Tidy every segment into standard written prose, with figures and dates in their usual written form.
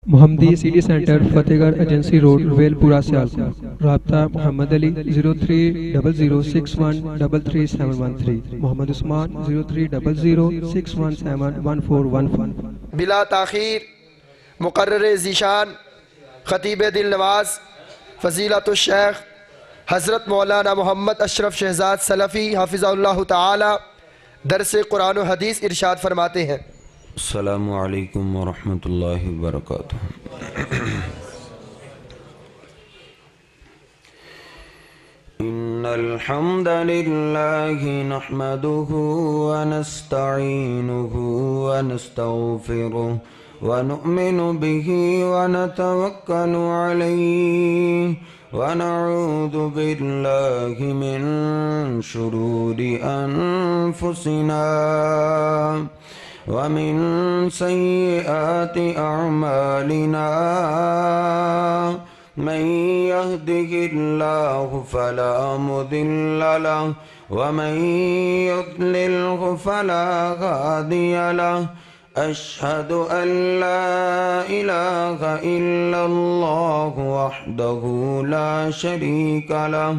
मोहम्मदी city centre Fatehgarh agency road Welpura Sialkot. राब्ता मोहम्मद अली 030061337113, मोहम्मद उस्मान 030061711415। बिला ताखीर मुकर्रर ज़ीशान ख़तीब दिल नवाज फ़ज़ीलतुश शेख हज़रत मौलाना मोहम्मद अशरफ शहज़ाद सलफ़ी हाफ़िज़हुल्लाह ताला दरस कुरान व हदीस इरशाद फरमाते हैं। अस्सलामु अलैकुम वरहमतुल्लाहि वबरकातुहू। इन्नल हम्दलिल्लाहि नहमदुहु व नस्तईनुहु व नस्तगफिरुहु व नु'मिनु बिही व नतवक्कलु अलैहि व नऊज़ु बिल्लाहि मिन शुरूरि अनफुसिना वमिन सय्यिआति अअमालिना मन यहदिहिल्लाहु फला मुदिल्ल लहु व मन युद्लिल्हु फला हादिय लहु। अशहदु अन ला इलाहा इल्लल्लाहु वहदहु ला शरीका लहु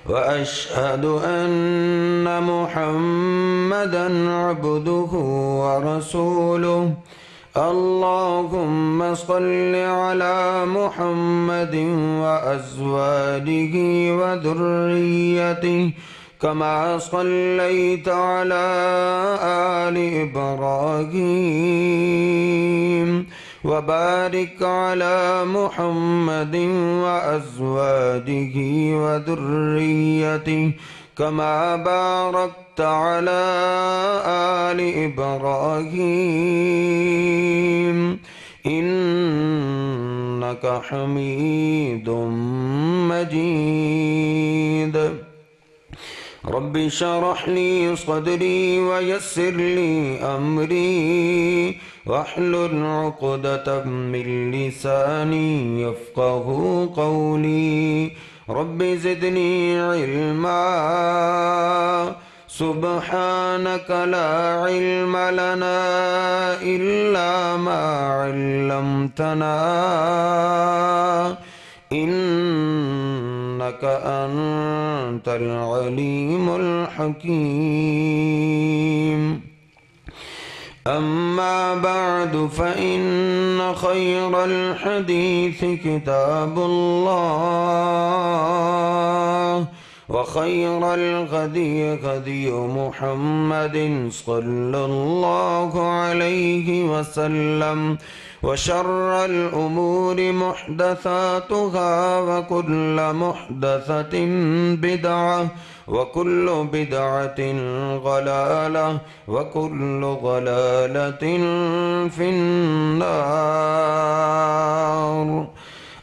व अशहदु अन्न मुहम्मदन अब्दुहु व रसूलुहु। अल्लाहुम्मा सल्लि अला मुहम्मदिन व अज़वाजिही व ज़ुर्रिय्यतिही कमा सल्लैता अला आलि इब्राहीम व बारिक अला मुहम्मदिन व अज़वाजिही व ज़ुर्रिय्यतिही कमा बारकता अला आलि इब्राहीम इन्नका हमीदुम मजीद। रब्बि शरह ली सदरी व यस्सिर ली अमरी वहलुल उक़दतम मिन लिसानी यफ़क़हू क़ौली। रब्बि ज़िदनी इल्मा सुब्हानक ला इल्म लना इल्ला मा अल्लमतना इन्नका अंतल अलीमुल हकीम। अम्मा बअदु फ़इन्न ख़ैरल हदीस किताबुल्लाह व खैरल हदी हदी मुहम्मदिन सल्लल्लाहु अलैहि वसल्लम व शर्रल उमूरि मुहदसातुहा व कुल्लु मुहदसतिन बिदअह व कुल्लु बिदअतिन ज़लालह व कुल्लु ज़लालतिन फिन्नार।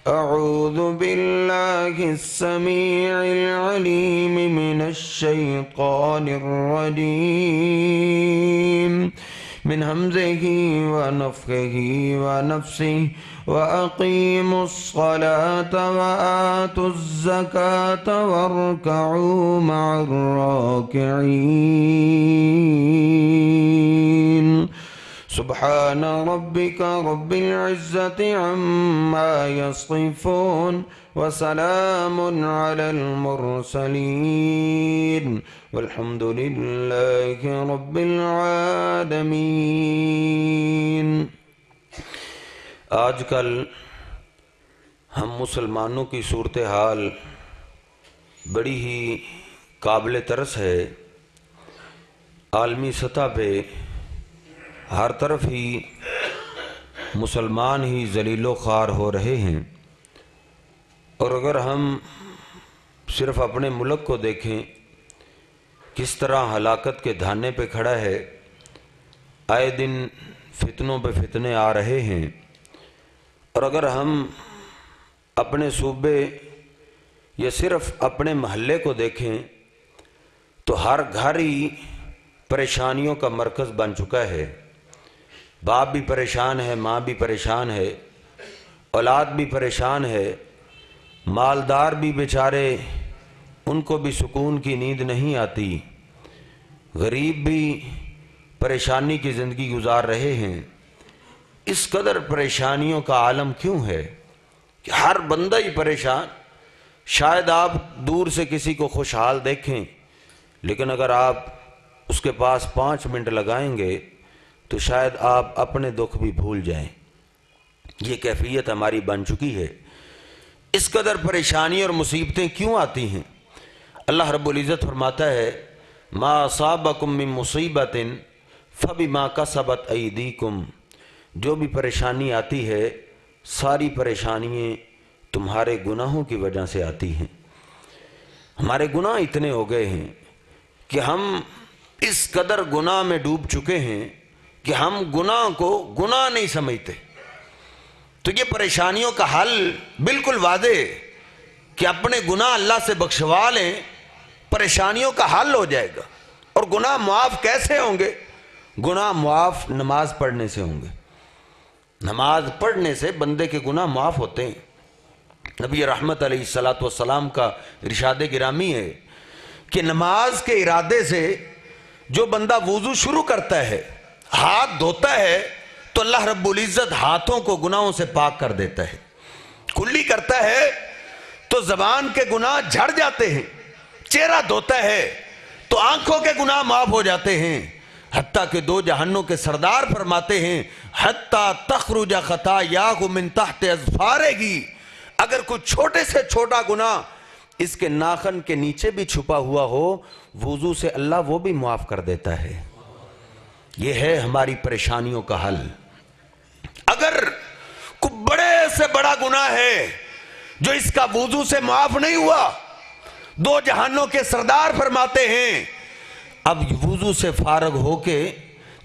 अऊज़ु बिल्लाहिस समीइल अलीम मिनश शैतानिर रजीम मिन हम्ज़िही व नफ़्ख़िही व नफ़्सिही व अक़ीमुस्सलात व आतुज़्ज़कात वरकऊ मअर राकिईन। सुब्हान रब्बिका रब्बिल इज़्ज़ति अम्मा यसिफ़ून व सलामुन अलल मुरसलीन वल्हम्दुलिल्लाहि रब्बिल आलमीन। आजकल हम मुसलमानों की सूरत हाल बड़ी ही काबिल तरस है। आलमी सतह पे हर तरफ ही मुसलमान ही जलीलो ख्वार हो रहे हैं। और अगर हम सिर्फ अपने मुल्क को देखें किस तरह हलाकत के धाने पे खड़ा है, आए दिन फितनों पे फितने आ रहे हैं। और अगर हम अपने सूबे या सिर्फ अपने महल्ले को देखें तो हर घर ही परेशानियों का मरकज़ बन चुका है। बाप भी परेशान है, माँ भी परेशान है, औलाद भी परेशान है, मालदार भी बेचारे, उनको भी सुकून की नींद नहीं आती, गरीब भी परेशानी की ज़िंदगी गुजार रहे हैं। इस कदर परेशानियों का आलम क्यों है कि हर बंदा ही परेशान। शायद आप दूर से किसी को खुशहाल देखें, लेकिन अगर आप उसके पास 5 मिनट लगाएंगे तो शायद आप अपने दुख भी भूल जाएं। ये कैफियत हमारी बन चुकी है। इस कदर परेशानी और मुसीबतें क्यों आती हैं? अल्लाह रब्बुल इज़्ज़त फरमाता है, मा असाबकुम मिन मुसीबतिन फबिमा कसबत अयदीकुम। जो भी परेशानी आती है, सारी परेशानियाँ तुम्हारे गुनाहों की वजह से आती हैं। हमारे गुनाह इतने हो गए हैं कि हम इस कदर गुनाह में डूब चुके हैं कि हम गुनाह को गुनाह नहीं समझते। तो ये परेशानियों का हल बिल्कुल वादे कि अपने गुनाह अल्लाह से बख्शवा लें, परेशानियों का हल हो जाएगा। और गुनाह मुआफ कैसे होंगे? गुनाह मुआफ नमाज पढ़ने से होंगे। नमाज पढ़ने से बंदे के गुनाह मुआफ होते हैं। नबी रहमत अलैहिस्सलातु वस्सलाम का इरशाद गिरामी है कि नमाज के इरादे से जो बंदा वुजू शुरू करता है, हाथ धोता है, तो अल्लाह रब्बुल इज़्ज़त हाथों को गुनाहों से पाक कर देता है। कुल्ली करता है तो ज़बान के गुनाह झड़ जाते हैं। चेहरा धोता है तो आंखों के गुनाह माफ हो जाते हैं। हत्ता के 2 जहानों के सरदार फरमाते हैं, हत्ता तखरुजा खतायाहु मिन तहत अज़फारिही। अगर कोई छोटे से छोटा गुनाह इसके नाखन के नीचे भी छुपा हुआ हो, वुजू से अल्लाह वो भी माफ कर देता है। यह है हमारी परेशानियों का हल। अगर कोई बड़े से बड़ा गुनाह है जो इसका वुजू से माफ नहीं हुआ, 2 जहानों के सरदार फरमाते हैं, अब वुजू से फारग होके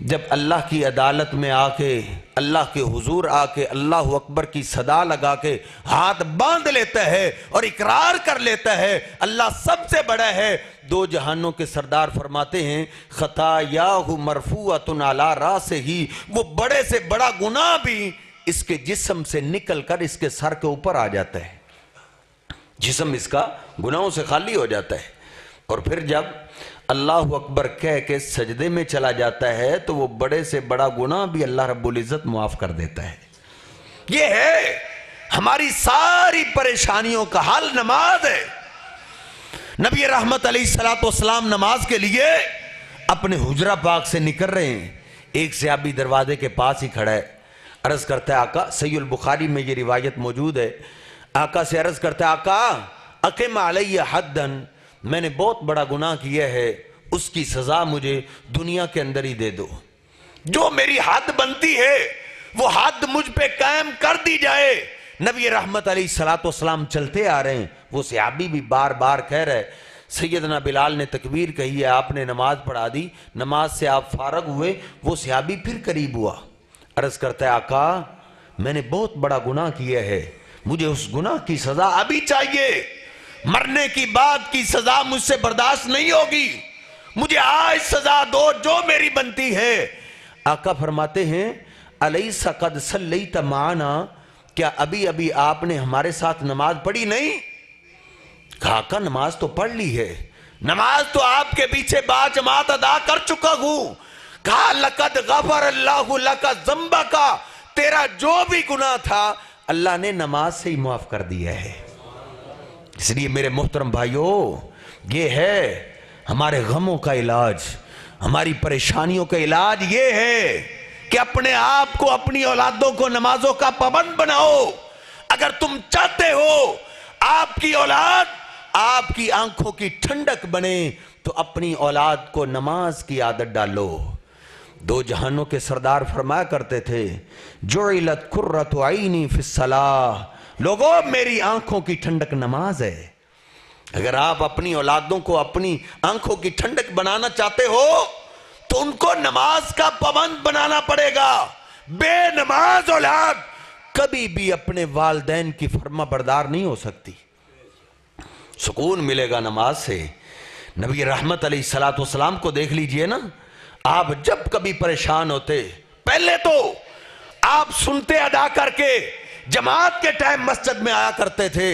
जब अल्लाह की अदालत में आके, अल्लाह के हुजूर आके अल्लाह अकबर की सदा लगा के हाथ बांध लेता है और इकरार कर लेता है अल्लाह सबसे बड़ा है, 2 जहानों के सरदार फरमाते हैं, खतायाहु मरफूअतुन अला रासिही। वो बड़े से बड़ा गुनाह भी इसके जिस्म से निकल कर इसके सर के ऊपर आ जाता है। जिस्म इसका गुनाहों से खाली हो जाता है। और फिर जब अल्लाह अकबर कह के सजदे में चला जाता है तो वो बड़े से बड़ा गुनाह भी अल्लाह रब्बुल इज़्ज़त माफ कर देता है। ये है हमारी सारी परेशानियों का हल, नमाज है। नबी रहमत अलैहिस्सलातु वस्सलाम नमाज के लिए अपने हुजरा पाक से निकल रहे हैं। एक सहाबी दरवाजे के पास ही खड़ा है, अर्ज करता है, आका, सहीहुल बुखारी में ये रिवायत मौजूद है, आका से अर्ज करता है, आका अक़िम अलैया हद्दन, मैंने बहुत बड़ा गुनाह किया है, उसकी सजा मुझे दुनिया के अंदर ही दे दो। जो मेरी हद बनती है वो हद मुझ पे कायम कर दी जाए। नबी रहमत अलैहिस्सलातु वस्सलाम चलते आ रहे हैं। वो सहाबी भी बार बार कह रहे, सैयदना बिलाल ने तकबीर कही है, आपने नमाज पढ़ा दी, नमाज से आप फारग हुए। वो सहाबी फिर करीब हुआ, अर्ज करता है, आका मैंने बहुत बड़ा गुनाह किया है, मुझे उस गुनाह की सजा अभी चाहिए, मरने की बाद की सजा मुझसे बर्दाश्त नहीं होगी, मुझे आज सजा दो जो मेरी बनती है। आका फरमाते हैं, अलैसा कद सल्लैत माना, क्या अभी अभी आपने हमारे साथ नमाज पढ़ी नहीं? कहा, आका नमाज तो पढ़ ली है, नमाज तो आपके पीछे बाजमात अदा कर चुका हूं। कहा, लकद गफर अल्लाहु लका ज़ंबका, तेरा जो भी गुनाह था अल्लाह ने नमाज से ही माफ कर दिया है। इसलिए मेरे मोहतरम भाइयों, ये है हमारे गमों का इलाज, हमारी परेशानियों का इलाज ये है कि अपने आप को, अपनी औलादों को नमाजों का पाबंद बनाओ। अगर तुम चाहते हो आपकी औलाद आपकी आंखों की ठंडक बने तो अपनी औलाद को नमाज की आदत डालो। 2 जहानों के सरदार फरमाया करते थे, जुइलत कुर्रतु ऐनी फिस्सलाह, लोगों मेरी आंखों की ठंडक नमाज है। अगर आप अपनी औलादों को अपनी आंखों की ठंडक बनाना चाहते हो तो उनको नमाज का पाबंद बनाना पड़ेगा। बेनमाज औलाद कभी भी अपने वालिदैन की फर्मा बरदार नहीं हो सकती। सुकून मिलेगा नमाज से। नबी रहमत अलैहिस्सलातु वस्सलाम को देख लीजिए ना, आप जब कभी परेशान होते, पहले तो आप सुनते अदा करके जमात के टाइम मस्जिद में आया करते थे,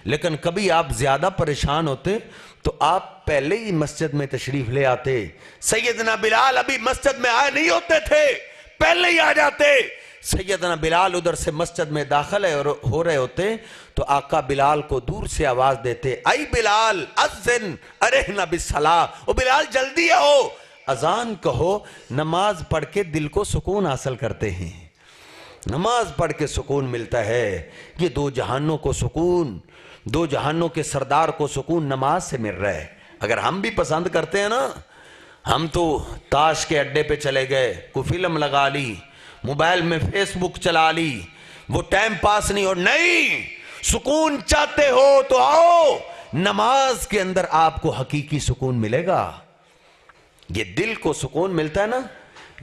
लेकिन कभी आप ज्यादा परेशान होते तो आप पहले ही मस्जिद में तशरीफ ले आते। सैयदना बिलाल अभी मस्जिद में आए नहीं होते थे, पहले ही आ जाते। सैयदना बिलाल उधर से मस्जिद में दाखिल हो रहे होते तो आका बिलाल को दूर से आवाज देते, आई बिलाल अज़्ज़िन अरहना बिस्सलाह, ओ बिलाल जल्दी आओ, अजान कहो। नमाज पढ़ के दिल को सुकून हासिल करते हैं, नमाज पढ़ के सुकून मिलता है। ये दो जहानों को सुकून, दो जहानों के सरदार को सुकून नमाज से मिल रहा है। अगर हम भी पसंद करते हैं ना, हम तो ताश के अड्डे पे चले गए, कोई फिल्म लगा ली, मोबाइल में फेसबुक चला ली, वो टाइम पास नहीं। और नहीं, सुकून चाहते हो तो आओ, नमाज के अंदर आपको हकीकी सुकून मिलेगा। ये दिल को सुकून मिलता है ना,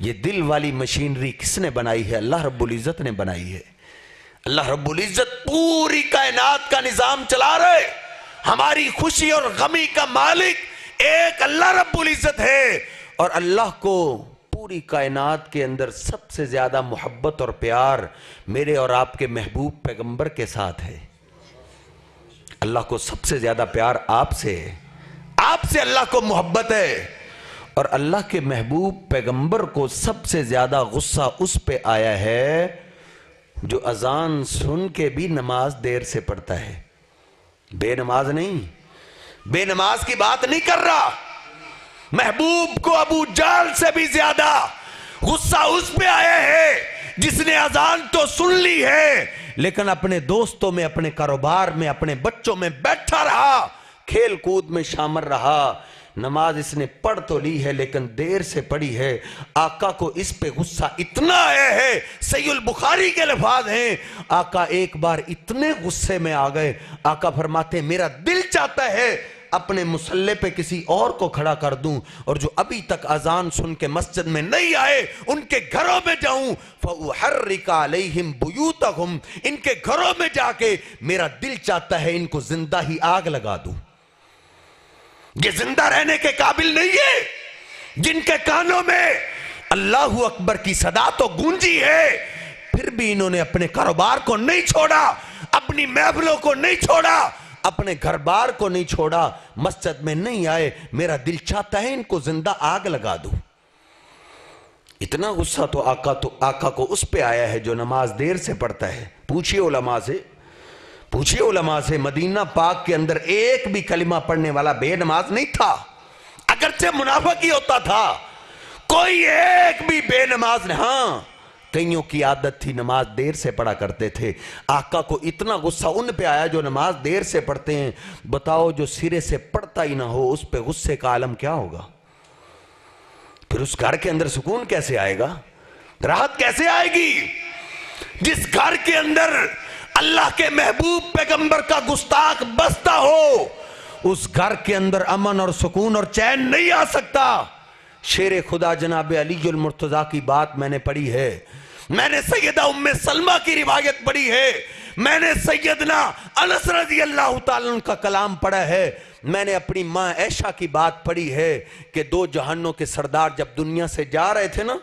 ये दिल वाली मशीनरी किसने बनाई है? अल्लाह रब्बुल इज्जत ने बनाई है। अल्लाह रब्बुल इज्जत पूरी कायनात का निजाम चला रहे। हमारी खुशी और गमी का मालिक एक अल्लाह रब्बुल इज्जत है। और अल्लाह को पूरी कायनात के अंदर सबसे ज्यादा मोहब्बत और प्यार मेरे और आपके महबूब पैगंबर के साथ है। अल्लाह को सबसे ज्यादा प्यार आपसे है, आपसे अल्लाह को मोहब्बत है। और अल्लाह के महबूब पैगंबर को सबसे ज्यादा गुस्सा उस पे आया है जो अजान सुन के भी नमाज देर से पढ़ता है। बेनमाज नहीं, बेनमाज की बात नहीं कर रहा। महबूब को अबू जाल से भी ज्यादा गुस्सा उस पे आया है जिसने अजान तो सुन ली है लेकिन अपने दोस्तों में, अपने कारोबार में, अपने बच्चों में बैठा रहा, खेल कूद में शामिल रहा। नमाज इसने पढ़ तो ली है लेकिन देर से पढ़ी है। आका को इस पे गुस्सा इतना आया है, सहीहुल बुखारी के अल्फाज हैं, आका एक बार इतने गुस्से में आ गए, आका फरमाते मेरा दिल चाहता है अपने मुसल्ले पे किसी और को खड़ा कर दूं और जो अभी तक अजान सुन के मस्जिद में नहीं आए उनके घरों में जाऊं, फउहर्रिका अलैहिम बुयूतहुम, इनके घरों में जाके मेरा दिल चाहता है इनको जिंदा ही आग लगा दूं। ये जिंदा रहने के काबिल नहीं है। जिनके कानों में अल्लाहू अकबर की सदा तो गूंजी है, फिर भी इन्होंने अपने कारोबार को नहीं छोड़ा, अपनी महफिलों को नहीं छोड़ा, अपने घर बार को नहीं छोड़ा, मस्जिद में नहीं आए। मेरा दिल चाहता है इनको जिंदा आग लगा दूं। इतना गुस्सा तो आका को उस पे आया है जो नमाज देर से पढ़ता है। पूछिए उलमा से, पूछिए उलमा से, मदीना पाक के अंदर एक भी कलिमा पढ़ने वाला बेनमाज नहीं था। अगरचे मुनाफिक ही होता था, कोई एक भी बेनमाज नहीं। हाँ, कईयों की आदत थी नमाज देर से पढ़ा करते थे। आका को इतना गुस्सा उन पे आया जो नमाज देर से पढ़ते हैं। बताओ, जो सिरे से पढ़ता ही ना हो उस पे गुस्से का आलम क्या होगा? फिर उस घर के अंदर सुकून कैसे आएगा, राहत कैसे आएगी? जिस घर के अंदर अल्लाह के महबूब पैगंबर का गुस्ताख बसता हो, उस घर के अंदर अमन और सुकून और चैन नहीं आ सकता। शेर खुदा जनाब अलीजुल मुर्तजा की बात मैंने पढ़ी है, मैंने सैयदा उम्मे सलमा की रिवायत पढ़ी है, मैंने सैयदना अनस रज़ी अल्लाह ताला अन्हु का कलाम पढ़ा है, मैंने अपनी माँ ऐशा की बात पढ़ी है कि दो जहानों के सरदार जब दुनिया से जा रहे थे ना,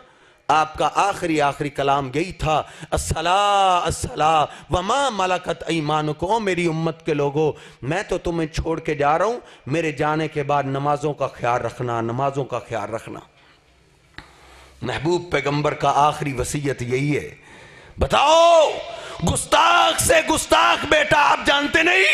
आपका आखिरी कलाम यही था, अस्सला अस्सला वमा मलकत ईमानुकुम। मेरी उम्मत के लोगों, मैं तो तुम्हें छोड़ के जा रहा हूं, मेरे जाने के बाद नमाजों का ख्याल रखना, नमाजों का ख्याल रखना। महबूब पैगंबर का आखिरी वसीयत यही है। बताओ, गुस्ताख से गुस्ताख बेटा आप जानते नहीं?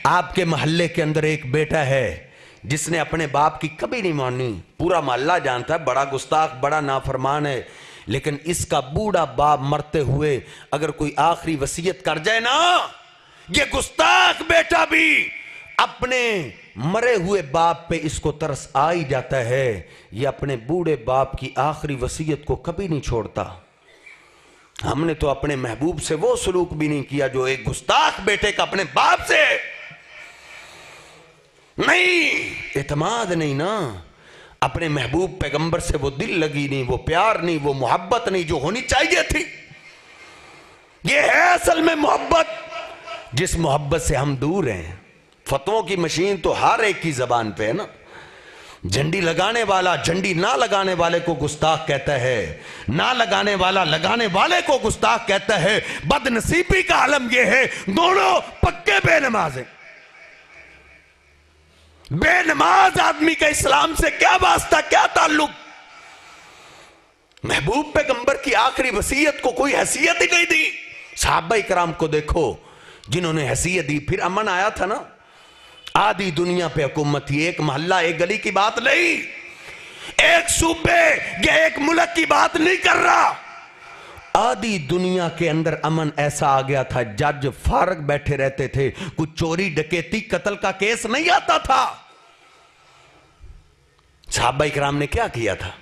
आपके मोहल्ले के अंदर एक बेटा है जिसने अपने बाप की कभी नहीं मानी, पूरा मोहल्ला जानता है बड़ा गुस्ताख, बड़ा नाफरमान है, लेकिन इसका बूढ़ा बाप मरते हुए अगर कोई आखिरी वसीयत कर जाए ना, ये गुस्ताख बेटा भी अपने मरे हुए बाप पे इसको तरस आ ही जाता है। ये अपने बूढ़े बाप की आखिरी वसीयत को कभी नहीं छोड़ता। हमने तो अपने महबूब से वो सलूक भी नहीं किया जो एक गुस्ताख बेटे का अपने बाप से। नहीं, एतमाद नहीं ना, अपने महबूब पैगंबर से वो दिल लगी नहीं, वो प्यार नहीं, वो मोहब्बत नहीं जो होनी चाहिए थी। ये है असल में मोहब्बत, जिस मोहब्बत से हम दूर हैं। फतवों की मशीन तो हर एक की जबान पे है ना। झंडी लगाने वाला झंडी ना लगाने वाले को गुस्ताख कहता है, ना लगाने वाला लगाने वाले को गुस्ताख कहता है। बदनसीबी का आलम यह है, दोनों पक्के बेनमाज हैं। बेनमाज आदमी का इस्लाम से क्या वास्ता, क्या ताल्लुक? महबूब पैगंबर की आखिरी वसीयत को कोई हैसियत ही नहीं दी। सहाबा इकराम को देखो जिन्होंने हैसियत दी, फिर अमन आया था ना। आधी दुनिया पे हुकूमत थी, एक मोहल्ला एक गली की बात नहीं, एक सूबे या एक मुल्क की बात नहीं कर रहा। आधी दुनिया के अंदर अमन ऐसा आ गया था, जज फारग बैठे रहते थे, कुछ चोरी डकैती कत्ल का केस नहीं आता था। सहाबा इकराम ने क्या किया था?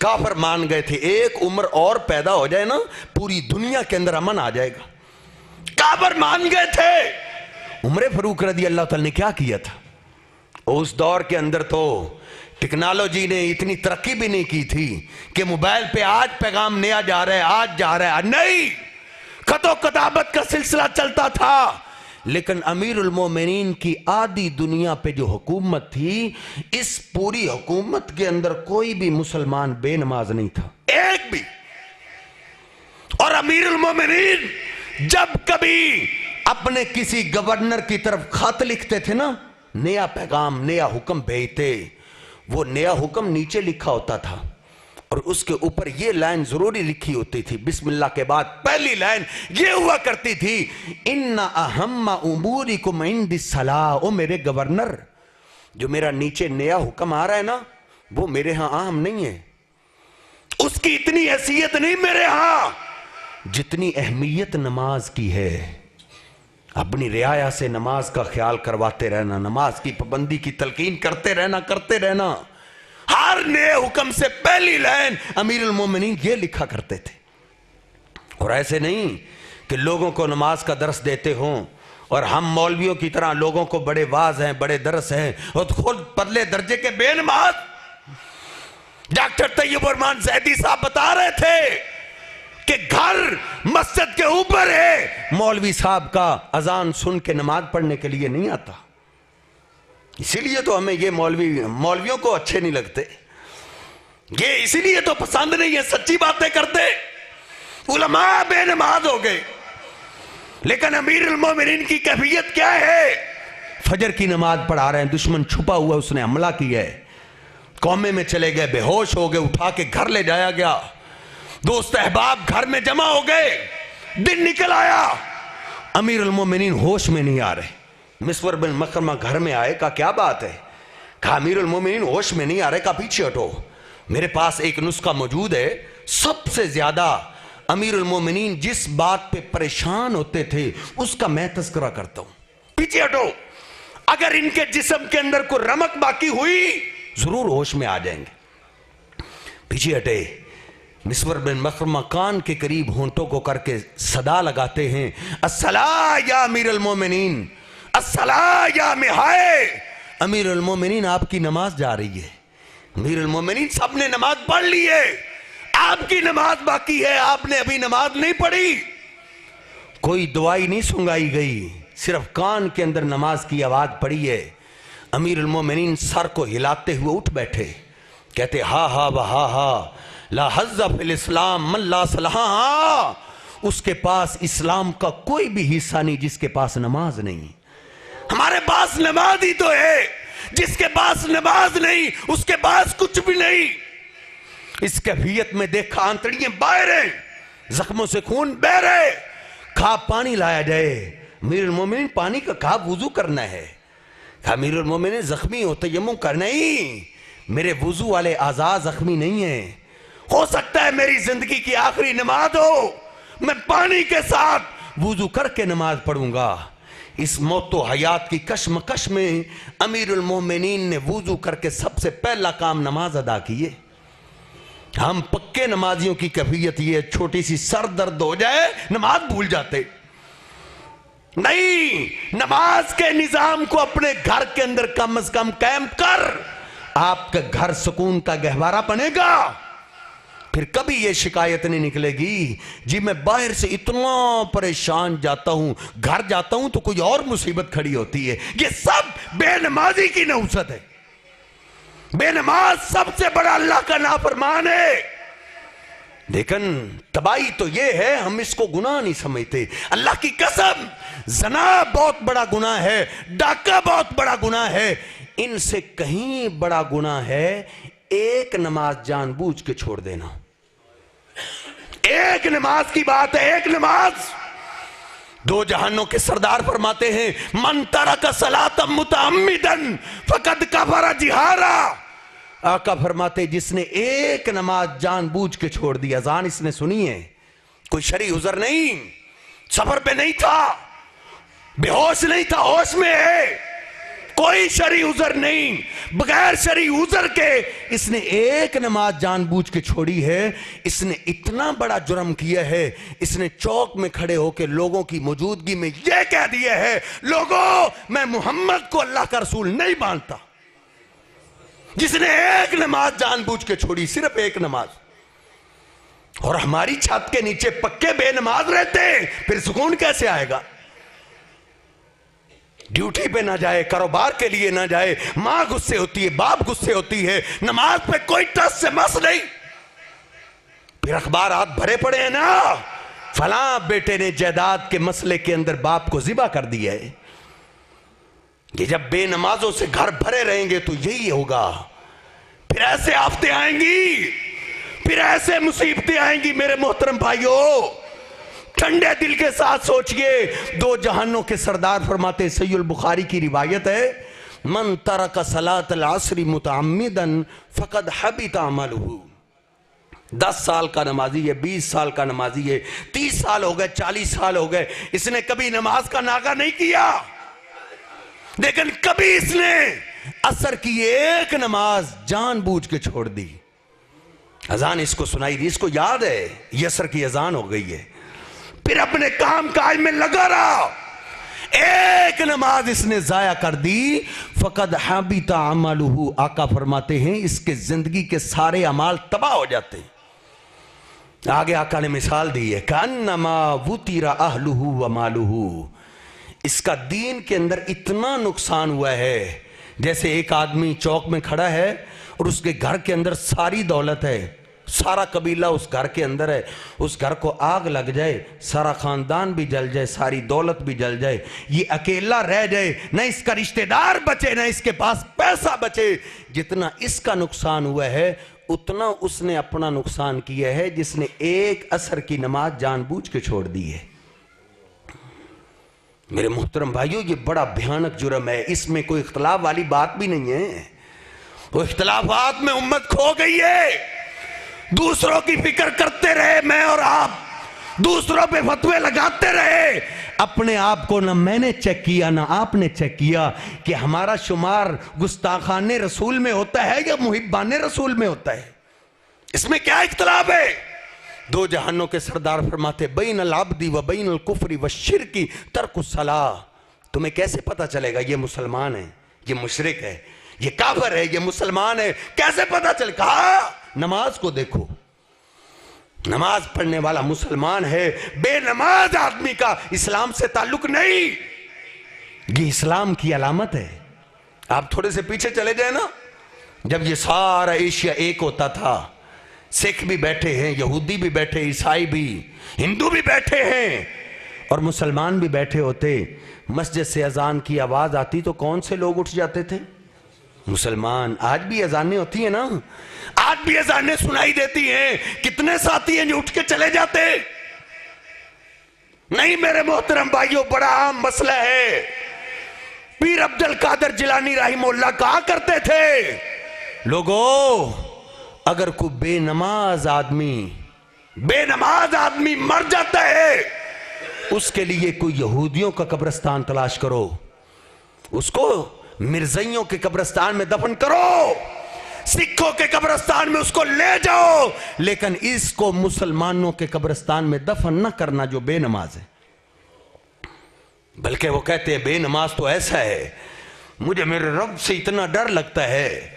काफिर मान गए थे एक उम्र और पैदा हो जाए ना, पूरी दुनिया के अंदर अमन आ जाएगा। काफिर मान गए थे। उमर फारूक रदी अल्लाह ताला ने क्या किया था? उस दौर के अंदर तो टेक्नोलॉजी ने इतनी तरक्की भी नहीं की थी कि मोबाइल पे आज पैगाम नया जा रहा है, आज जा रहा है, नहीं, खतो किताबत का सिलसिला चलता था। लेकिन अमीरुल मोमिनीन की आधी दुनिया पे जो हुकूमत थी, इस पूरी हुकूमत के अंदर कोई भी मुसलमान बेनमाज नहीं था, एक भी। और अमीरुल मोमिनीन जब कभी अपने किसी गवर्नर की तरफ खत लिखते थे ना, नया पैगाम नया हुक्म भेजते, वो नया हुक्म नीचे लिखा होता था और उसके ऊपर ये लाइन जरूरी लिखी होती थी, बिस्मिल्लाह के बाद पहली लाइन ये हुआ करती थी, इन्ना अहम्मा उमूरिकुम इंदिस्सलाह। ओ मेरे गवर्नर, जो मेरा नीचे नया हुक्म आ रहा है ना, वो मेरे यहां अहम नहीं है, उसकी इतनी हैसियत नहीं मेरे यहां जितनी अहमियत नमाज की है। अपनी रियाया से नमाज का ख्याल करवाते रहना, नमाज की पाबंदी की तलकीन करते रहना। हर नए हुक्म से पहली लाइन अमीरुल मोमिनीन ये लिखा करते थे। और ऐसे नहीं कि लोगों को नमाज का दर्स देते हों और हम मौलवियों की तरह लोगों को बड़े वाज हैं, बड़े दर्स हैं और खुद पतले दर्जे के बेनमाज। डॉक्टर तैयब रहमान ज़ैदी साहब बता रहे थे कि घर मस्जिद के ऊपर है, मौलवी साहब का अजान सुन के नमाज पढ़ने के लिए नहीं आता। इसीलिए तो हमें ये मौलवियों को अच्छे नहीं लगते, ये इसीलिए तो पसंद नहीं है, सच्ची बातें करते। उलमा बेनमाज हो गए। लेकिन अमीरुल मोमिनीन की कैफियत क्या है? फजर की नमाज पढ़ा रहे हैं, दुश्मन छुपा हुआ, उसने हमला किया है, कौमे में चले गए, बेहोश हो गए, उठा के घर ले जाया गया, दोस्त अहबाब घर में जमा हो गए, दिन निकल आया, अमीरुल मोमिनीन होश में नहीं आ रहे। मिस्वर बिन मखरमा घर में आए, का क्या बात है? कहा अमीरुल मोमिनीन होश में नहीं आ रहे, का पीछे हटो, मेरे पास एक नुस्खा मौजूद है। सबसे ज्यादा अमीरुल मोमिनीन जिस बात पे परेशान होते थे उसका मैं तस्करा करता हूं, पीछे हटो। अगर इनके जिस्म के अंदर कोई रमक बाकी हुई जरूर होश में आ जाएंगे। पीछे हटे। मिस्वर बिन मखरमा कान के करीब होंठों को करके सदा लगाते हैं, अस्सला या अमीरुल मोमिनीन, अस्सला या मिहाय। अमीरुल मोमिनीन आपकी नमाज जा रही है। अमीरुल मोमिनीन सबने नमाज पढ़ ली है, आपकी नमाज बाकी है, आपने अभी नमाज नहीं पढ़ी। कोई दुआई नहीं सुंगाई गई, सिर्फ कान के अंदर नमाज की आवाज पड़ी है। अमीरुल मोमिनीन सर को हिलाते हुए उठ बैठे, कहते हा हा वहा हा ला हज़्ज़ा फिल इस्लाम मन ला सलाह। उसके पास इस्लाम का कोई भी हिस्सा नहीं जिसके पास नमाज नहीं। हमारे पास नमाज ही तो है, जिसके पास नमाज नहीं उसके पास कुछ भी नहीं। इस कैफियत में देखा आंतड़ियां बाहर हैं, जख्मों से खून बह रहे, खा पानी लाया जाए। अमीरुल मोमिनीन पानी का खा वुजू करना है। अमीरुल मोमिनीन जख्मी हो तयम्मुम करना ही, मेरे वुजू वाले आज़ा जख्मी नहीं है, हो सकता है मेरी जिंदगी की आखिरी नमाज हो, मैं पानी के साथ वुजू करके नमाज पढ़ूंगा। इस मौतो हयात की कश्मकश में अमीरुल मोमिनीन ने वुजू करके सबसे पहला काम नमाज अदा किए। हम पक्के नमाजियों की कैफियत ये, छोटी सी सर दर्द हो जाए नमाज भूल जाते नहीं। नमाज के निजाम को अपने घर के अंदर कम से कम कायम कर, आपका घर सुकून का गहवारा बनेगा। फिर कभी यह शिकायत नहीं निकलेगी जी मैं बाहर से इतना परेशान जाता हूं, घर जाता हूं तो कोई और मुसीबत खड़ी होती है। ये सब बेनमाजी की नहुसत है। बेनमाज सबसे बड़ा अल्लाह का नाफरमान है। लेकिन तबाही तो यह है हम इसको गुनाह नहीं समझते। अल्लाह की कसम, जना बहुत बड़ा गुनाह है, डाका बहुत बड़ा गुनाह है, इनसे कहीं बड़ा गुनाह है एक नमाज जानबूझ के छोड़ देना। एक नमाज की बात है, एक नमाज। दो जहानों के सरदार फरमाते हैं मन तरक सलातम मुतअम्मिदन फकद कफरा जिहारा। आका फरमाते जिसने एक नमाज जानबूझ के छोड़ दी, अजान इसने सुनी है, कोई शरई उज़र नहीं, सफर पे नहीं था, बेहोश नहीं था, होश में है, कोई शरई उज़र नहीं, बगैर शरई उज़र के इसने एक नमाज जानबूझ के छोड़ी है, इसने इतना बड़ा जुर्म किया है, इसने चौक में खड़े होकर लोगों की मौजूदगी में यह कह दिया है, लोगों मैं मोहम्मद को अल्लाह का रसूल नहीं मानता। जिसने एक नमाज जानबूझ के छोड़ी, सिर्फ एक नमाज, और हमारी छत के नीचे पक्के बेनमाज रहते, फिर सुकून कैसे आएगा? ड्यूटी पे ना जाए, कारोबार के लिए ना जाए, मां गुस्से होती है, बाप गुस्से होती है, नमाज पे कोई टस से मस नहीं, फिर अखबारात भरे पड़े हैं ना, फलां बेटे ने जायदाद के मसले के अंदर बाप को जिबा कर दिया है। ये जब बेनमाजों से घर भरे रहेंगे तो यही होगा, फिर ऐसे आफतें आएंगी, फिर ऐसे मुसीबतें आएंगी। मेरे मोहतरम भाइयों, ठंडे दिल के साथ सोचिए, दो जहानों के सरदार फरमाते, सहीह बुखारी की रिवायत है, मन तरक सलात अल असरी मुतअम्मिदन फकद हबित अमलुहु। 10 साल का नमाजी है, 20 साल का नमाजी है, 30 साल हो गए, 40 साल हो गए, इसने कभी नमाज का नागा नहीं किया, लेकिन कभी इसने असर की एक नमाज जानबूझ के छोड़ दी। अजान इसको सुनाई दी, इसको याद है ये असर की अजान हो गई है, फिर अपने काम काज में लगा रहा, एक नमाज इसने जाया कर दी, फकद हाबिता अमलुहु। आका फरमाते हैं इसके जिंदगी के सारे अमाल तबाह हो जाते हैं। आगे आका ने मिसाल दी है, कन्नमा वुतिरा अहलुहु व मालुहु। इसका दीन के अंदर इतना नुकसान हुआ है, जैसे एक आदमी चौक में खड़ा है और उसके घर के अंदर सारी दौलत है, सारा कबीला उस घर के अंदर है, उस घर को आग लग जाए, सारा खानदान भी जल जाए, सारी दौलत भी जल जाए, ये अकेला रह जाए, न इसका रिश्तेदार बचे, न इसके पास पैसा बचे, जितना इसका नुकसान हुआ है उतना उसने अपना नुकसान किया है जिसने एक असर की नमाज जानबूझ के छोड़ दी है। मेरे मोहतरम भाइयों, ये बड़ा भयानक जुर्म है, इसमें कोई इख्तलाफ वाली बात भी नहीं है। वो इख्तलाफात में उम्मत खो गई है, दूसरों की फिक्र करते रहे मैं और आप, दूसरों पे फतवे लगाते रहे, अपने आप को ना मैंने चेक किया ना आपने चेक किया कि हमारा शुमार गुस्ताखाने रसूल में होता है या मुहिब्बाने रसूल में होता है। इसमें क्या इख्तलाफ है? दो जहानों के सरदार फरमाते, बैन अल अब्दी व बैन अल कुफ्री व शिरकी तर्कुस सलाह। तुम्हें कैसे पता चलेगा ये मुसलमान है, ये मुशरिक है, ये काफिर है, ये मुसलमान है, कैसे पता चले? कहा नमाज को देखो, नमाज पढ़ने वाला मुसलमान है, बेनमाज आदमी का इस्लाम से ताल्लुक नहीं। ये इस्लाम की अलामत है। आप थोड़े से पीछे चले जाए ना, जब ये सारा एशिया एक होता था, सिख भी बैठे हैं, यहूदी भी बैठे, ईसाई भी, हिंदू भी बैठे हैं और मुसलमान भी बैठे होते, मस्जिद से अजान की आवाज आती तो कौन से लोग उठ जाते थे? मुसलमान। आज भी अजानें होती है ना, आज भी अजानें सुनाई देती हैं, कितने साथी हैं जो उठ के चले जाते नहीं। मेरे मोहतरम भाइयों, बड़ा आम मसला है। पीर अब्दुल कादिर जिलानी रहमतुल्लाह कहा करते थे, लोगों अगर कोई बेनमाज आदमी मर जाता है, उसके लिए कोई यहूदियों का कब्रिस्तान तलाश करो, उसको मिर्ज़इयों के कब्रिस्तान में दफन करो, सिखों के कब्रिस्तान में उसको ले जाओ, लेकिन इसको मुसलमानों के कब्रिस्तान में दफन न करना जो बेनमाज है। बल्कि वो कहते हैं बेनमाज तो ऐसा है, मुझे मेरे रब से इतना डर लगता है,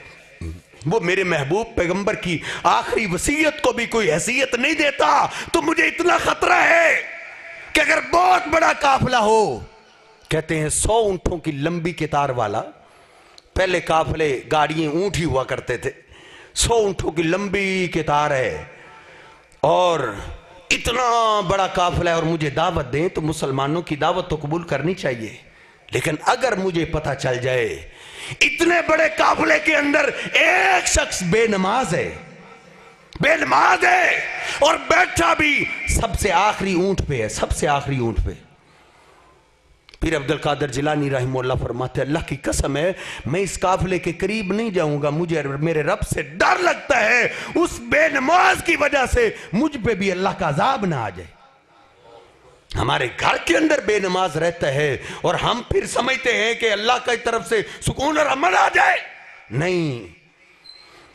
वो मेरे महबूब पैगंबर की आखिरी वसीयत को भी कोई हैसियत नहीं देता, तो मुझे इतना खतरा है कि अगर बहुत बड़ा काफिला हो, कहते हैं 100 ऊंटों की लंबी कतार वाला, पहले काफिले गाड़ियां ऊंट ही हुआ करते थे, 100 ऊंटों की लंबी कतार है और इतना बड़ा काफिला है और मुझे दावत दें तो मुसलमानों की दावत तो कबूल करनी चाहिए। लेकिन अगर मुझे पता चल जाए इतने बड़े काफिले के अंदर एक शख्स बेनमाज है, बेनमाज है और बैठा भी सबसे आखिरी ऊंट पे है, सबसे आखिरी ऊंट पे। पीर अब्दुल कादिर जिलानी रहमतुल्लाह फरमाते, अल्लाह की कसम है मैं इस काफिले के करीब नहीं जाऊंगा, मुझे मेरे रब से डर लगता है उस बेनमाज की वजह से मुझ पे भी अल्लाह का अजाब ना आ जाए। हमारे घर के अंदर बेनमाज रहता है और हम फिर समझते हैं कि अल्लाह की तरफ से सुकून और अमन आ जाए। नहीं,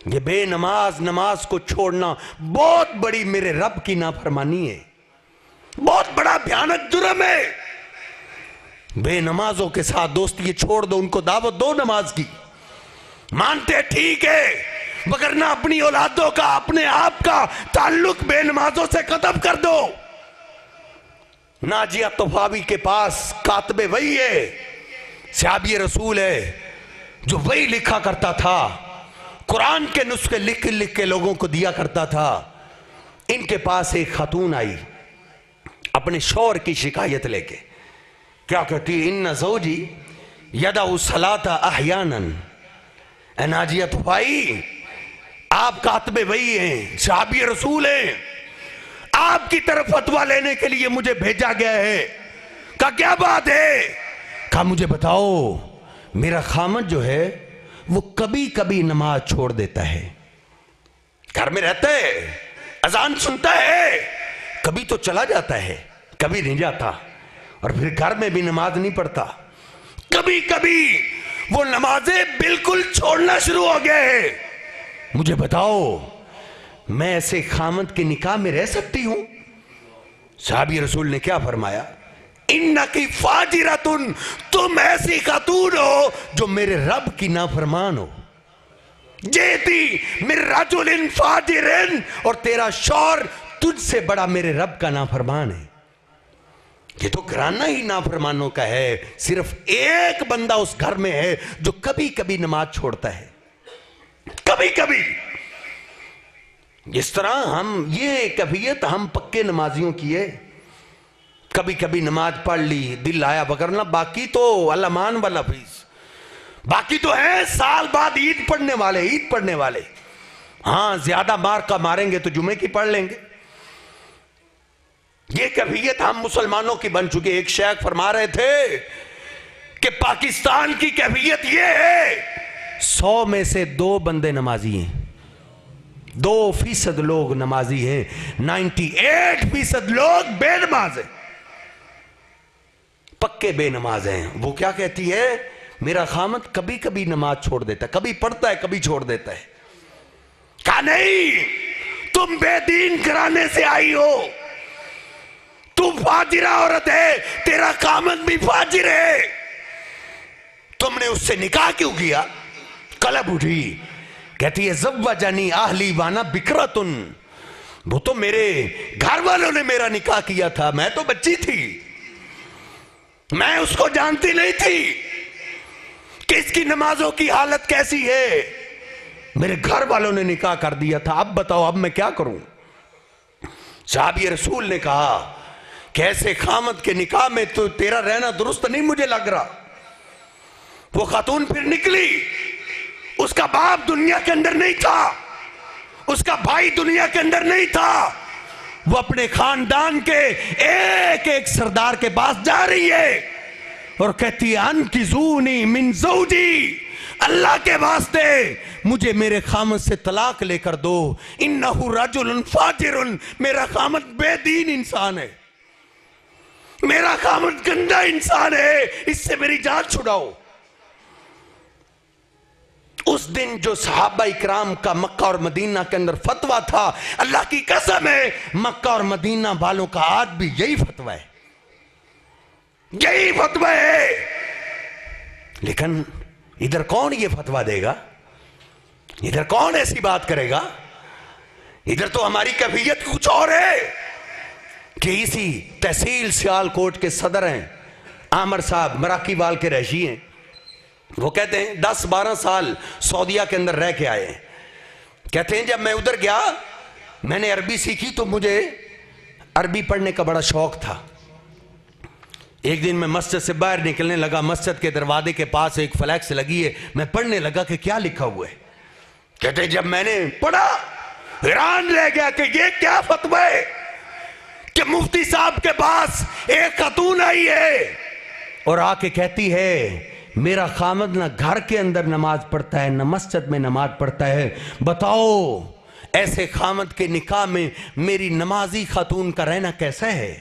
ये बेनमाज नमाज को छोड़ना बहुत बड़ी मेरे रब की नाफरमानी है, बहुत बड़ा भयानक जुर्म है। बेनमाजों के साथ दोस्ती ये छोड़ दो, उनको दावत दो नमाज की, मानते ठीक है, मगर ना अपनी औलादों का अपने आप का ताल्लुक बेनमाजों से खत्म कर दो। नाजिया तोफावी के पास कातबे वही है, सहाबी रसूल है, जो वही लिखा करता था, कुरान के नुस्खे लिख लिख के लोगों को दिया करता था। इनके पास एक खातून आई अपने शौहर की शिकायत लेके, क्या कहती, इन्ना ज़ौजी यदाउ सलाता अहयानन। नाजिया तोफाई, आप कातबे वही हैं, सहाबी रसूल हैं, आपकी तरफ फतवा लेने के लिए मुझे भेजा गया है। कहा क्या बात है? कहा मुझे बताओ, मेरा खामद जो है वो कभी कभी नमाज छोड़ देता है, घर में रहता है, अजान सुनता है, कभी तो चला जाता है, कभी नहीं जाता, और फिर घर में भी नमाज नहीं पढ़ता, कभी कभी वो नमाजें बिल्कुल छोड़ना शुरू हो गए हैं। मुझे बताओ, मैं ऐसे खामद के निकाह में रह सकती हूं? साहबी रसूल ने क्या फरमाया, इन्नकी फाजिरतुन, तुम ऐसी खातून हो जो मेरे रब की नाफरमान हो। जेती मिर रजुलिन फाजिरिन, और तेरा शौहर तुझसे बड़ा मेरे रब का नाफरमान है। ये तो घराना ही नाफरमानों का है, सिर्फ एक बंदा उस घर में है जो कभी कभी नमाज छोड़ता है, कभी कभी। इस तरह हम ये कैफियत हम पक्के नमाजियों की है, कभी कभी नमाज पढ़ ली, दिल आया, वगरना बाकी तो अल्लामान वाला फीस, बाकी तो है साल बाद ईद पढ़ने वाले, ईद पढ़ने वाले। हाँ, ज्यादा मार का मारेंगे तो जुमे की पढ़ लेंगे। ये कैफियत हम मुसलमानों की बन चुकी है। एक शेख फरमा रहे थे कि पाकिस्तान की कैफियत ये है, 100 में से 2 बंदे नमाजी हैं, 2% लोग नमाजी हैं, 98% लोग बेनमाज हैं, पक्के बेनमाज हैं। वो क्या कहती है, मेरा खामद कभी कभी नमाज छोड़ देता है, कभी पढ़ता है कभी छोड़ देता है। कहा नहीं, तुम बेदीन घराने से आई हो, तू फाजिरा औरत है, तेरा खामद भी फाजिर है, तुमने उससे निकाह क्यों किया? कलब उठी, कहती है ज़व्वजनी आहली वाना बिकरतुन, वो तो मेरे घर वालों ने मेरा निकाह किया था, मैं तो बच्ची थी, मैं उसको जानती नहीं थी कि इसकी नमाजों की हालत कैसी है, मेरे घर वालों ने निकाह कर दिया था, अब बताओ अब मैं क्या करूं? साहबी रसूल ने कहा कि ऐसे खामद के निकाह में तो तेरा रहना दुरुस्त नहीं मुझे लग रहा। वो खातून फिर निकली, उसका बाप दुनिया के अंदर नहीं था, उसका भाई दुनिया के अंदर नहीं था, वो अपने खानदान के एक एक सरदार के पास जा रही है और कहती है अनकिज़ूनी मिन ज़ौजी, अल्लाह के वास्ते मुझे मेरे खामद से तलाक लेकर दो, इन्नहु रजुलुन फाजिरुन, मेरा खामद बेदीन इंसान है, मेरा खामद गंदा इंसान है, इससे मेरी जान छुड़ाओ। उस दिन जो सहाबा इकराम का मक्का और मदीना के अंदर फतवा था, अल्लाह की कसम है मक्का और मदीना वालों का आज भी यही फतवा है, यही फतवा है। लेकिन इधर कौन ये फतवा देगा? इधर कौन ऐसी बात करेगा? इधर तो हमारी कैफियत कुछ और है कि इसी तहसील सियालकोट के सदर हैं आमर साहब, मराकीवाल के रहशी हैं, वो कहते हैं 10-12 साल सऊदीया के अंदर रह के आए हैं। कहते हैं जब मैं उधर गया मैंने अरबी सीखी तो मुझे अरबी पढ़ने का बड़ा शौक था। एक दिन मैं मस्जिद से बाहर निकलने लगा, मस्जिद के दरवाजे के पास एक फ्लैक्स लगी है, मैं पढ़ने लगा कि क्या लिखा हुआ है। कहते जब मैंने पढ़ा हैरान रह गया कि ये क्या फतवा है कि मुफ्ती साहब के पास एक खातून आई है और आके कहती है मेरा खामद ना घर के अंदर नमाज पढ़ता है ना मस्जिद में नमाज पढ़ता है, बताओ ऐसे खामद के निकाह में मेरी नमाजी खातून का रहना कैसा है।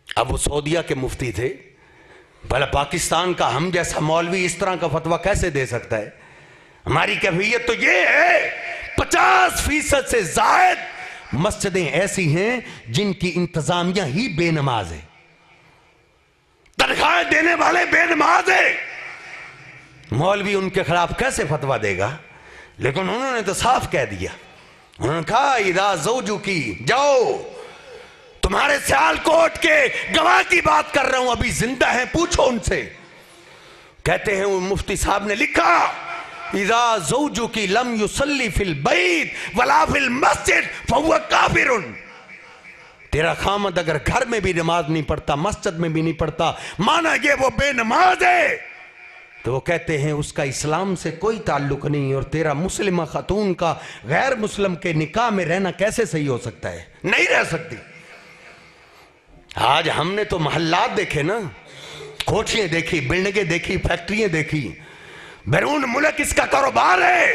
अब वो सऊदिया के मुफ्ती थे, भला पाकिस्तान का हम जैसा मौलवी इस तरह का फतवा कैसे दे सकता है। हमारी कैफियत तो ये है 50% से जायद मस्जिदें ऐसी हैं जिनकी इंतजामिया ही बेनमाज है, तनख्वाहें देने वाले बेनमाज है। मौलवी उनके खिलाफ कैसे फतवा देगा। लेकिन उन्होंने तो साफ कह दिया, उन्होंने कहा इदा ज़ौजू की, जाओ तुम्हारे सियालकोट के गवाह की बात कर रहा हूं, अभी जिंदा है, पूछो उनसे। कहते हैं वो मुफ्ती साहब ने लिखा इदा ज़ौजू की लम युसल्ली फिल बैत वला फिल मस्जिद फहुवा काफिरुन। तेरा खामद अगर घर में भी नमाज नहीं पढ़ता, मस्जिद में भी नहीं पढ़ता, माना ये वो बेनमाज है, तो वो कहते हैं उसका इस्लाम से कोई ताल्लुक नहीं, और तेरा मुस्लिमा खातून का गैर मुस्लिम के निकाह में रहना कैसे सही हो सकता है, नहीं रह सकती। आज हमने तो महल्लात देखे ना, कोठियां देखी, बिल्डिंगें देखी, फैक्ट्रियां देखी, बैरून मुल्क इसका कारोबार है।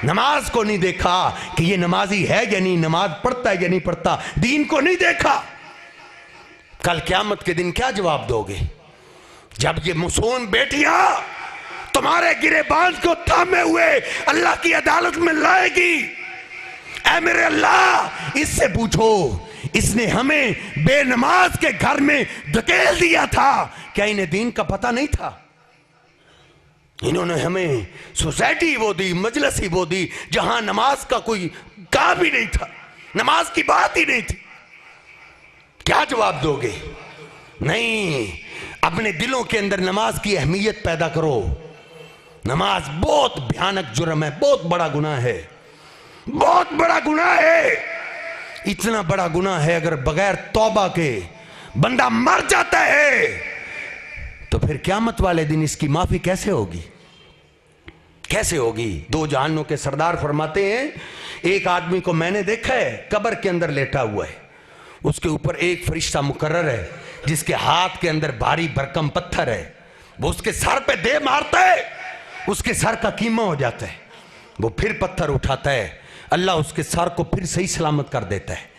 नमाज को नहीं देखा कि ये नमाजी है या नहीं, नमाज पढ़ता है या नहीं पढ़ता, दीन को नहीं देखा। कल क़यामत के दिन क्या जवाब दोगे जब ये मासूम बेटियां तुम्हारे गिरेबान को थामे हुए अल्लाह की अदालत में लाएगी। ऐ मेरे अल्लाह, इससे पूछो इसने हमें बेनमाज के घर में धकेल दिया था, क्या इन्हें दीन का पता नहीं था। इन्होंने हमें सोसाइटी वो दी, मजलिस ही वो दी जहां नमाज का कोई काम ही नहीं था, नमाज की बात ही नहीं थी। क्या जवाब दोगे। नहीं, अपने दिलों के अंदर नमाज की अहमियत पैदा करो। नमाज बहुत भयानक जुर्म है, बहुत बड़ा गुनाह है, बहुत बड़ा गुनाह है। इतना बड़ा गुनाह है अगर बगैर तौबा के बंदा मर जाता है तो फिर क़यामत वाले दिन इसकी माफी कैसे होगी, कैसे होगी। दो जहानों के सरदार फरमाते हैं एक आदमी को मैंने देखा है कब्र के अंदर लेटा हुआ है, उसके ऊपर एक फरिश्ता मुकर्रर है जिसके हाथ के अंदर भारी भरकम पत्थर है, वो उसके सर पे दे मारता है, उसके सर का कीमा हो जाता है, वो फिर पत्थर उठाता है, अल्लाह उसके सर को फिर सही सलामत कर देता है,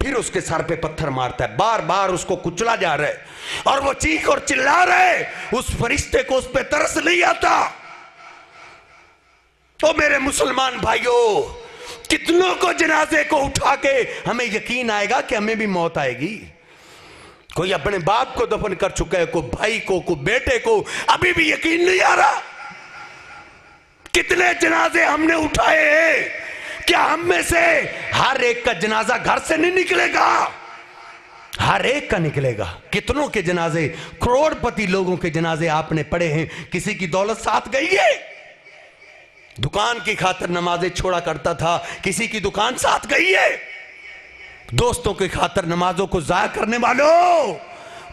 फिर उसके सर पे पत्थर मारता है, बार बार उसको कुचला जा रहा है और वो चीख और चिल्ला रहा है, उस फरिश्ते को उस पे तरस नहीं आता। तो मेरे मुसलमान भाइयों, कितनों को जनाजे को उठा के हमें यकीन आएगा कि हमें भी मौत आएगी। कोई अपने बाप को दफन कर चुका है, कोई भाई को, कोई बेटे को, अभी भी यकीन नहीं आ रहा। कितने जनाजे हमने उठाए हैं, क्या हम में से हर एक का जनाजा घर से नहीं निकलेगा, हर एक का निकलेगा। कितनों के जनाजे, करोड़पति लोगों के जनाजे आपने पढ़े हैं, किसी की दौलत साथ गई है, दुकान की खातिर नमाजें छोड़ा करता था, किसी की दुकान साथ गई है। दोस्तों की खातिर नमाजों को जाया करने वालों,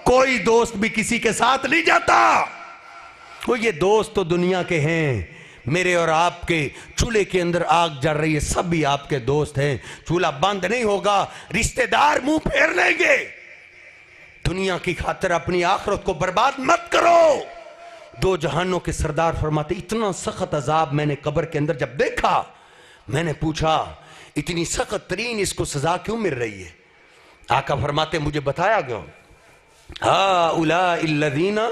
कोई दोस्त भी किसी के साथ नहीं जाता। वो ये दोस्त तो दुनिया के हैं, मेरे और आपके चूल्हे के अंदर आग जल रही है, सब भी आपके दोस्त हैं। चूल्हा बंद नहीं होगा, रिश्तेदार मुंह फेर लेंगे। दुनिया की खातिर अपनी आखिरत को बर्बाद मत करो। दो जहानों के सरदार फरमाते इतना सख्त अजाब मैंने कब्र के अंदर जब देखा, मैंने पूछा इतनी सख्त तरीन इसको सजा क्यों मिल रही है। आका फरमाते मुझे बताया क्यों, हा उलाइल्लज़ीना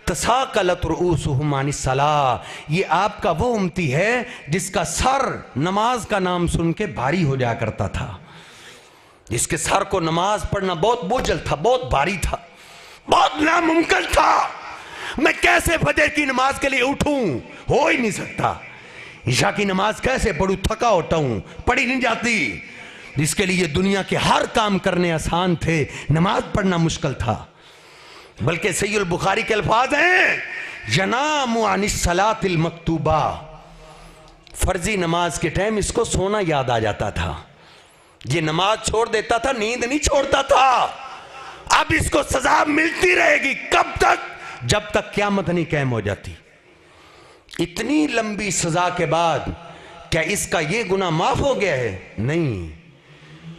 तसाकलत रुऊसुहुम अनिस्सलाह, ये आपका वो उम्मती है जिसका सर नमाज का नाम सुन के भारी हो जाया करता था, जिसके सर को नमाज पढ़ना बहुत बोझल था, बहुत भारी था, बहुत नामुमकिन था। मैं कैसे फजर की नमाज के लिए उठूं, हो ही नहीं सकता। ईशा की नमाज कैसे पढ़ूं, थका होता हूं, पढ़ी नहीं जाती। जिसके लिए दुनिया के हर काम करने आसान थे, नमाज पढ़ना मुश्किल था। बल्कि सहीहुल बुखारी के अल्फाज हैं यनामु अनिस्सलातिल मक्तूबा, फर्जी नमाज के टाइम इसको सोना याद आ जाता था, ये नमाज छोड़ देता था, नींद नहीं छोड़ता था। अब इसको सजा मिलती रहेगी, कब तक, जब तक क़यामत नहीं कायम हो जाती। इतनी लंबी सजा के बाद क्या इसका ये गुनाह माफ हो गया है? नहीं।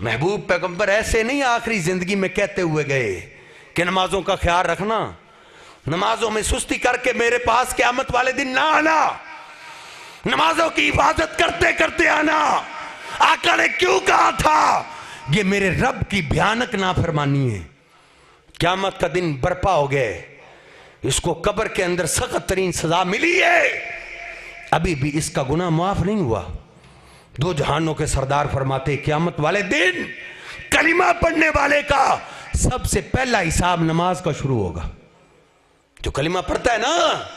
महबूब पैगंबर ऐसे नहीं आखिरी जिंदगी में कहते हुए गए कि नमाजों का ख्याल रखना, नमाजों में सुस्ती करके मेरे पास क़यामत वाले दिन ना आना, नमाजों की हिफाजत करते करते आना। आका ने क्यों कहा था? ये मेरे रब की भयानक नाफरमानी है। क़यामत का दिन बर्पा हो गया, इसको कब्र के अंदर सख्त तरीन सजा मिली है, अभी भी इसका गुनाह माफ नहीं हुआ। दो जहानों के सरदार फरमाते क़यामत वाले दिन कलिमा पढ़ने वाले का सबसे पहला हिसाब नमाज का शुरू होगा। जो कलिमा पढ़ता है ना,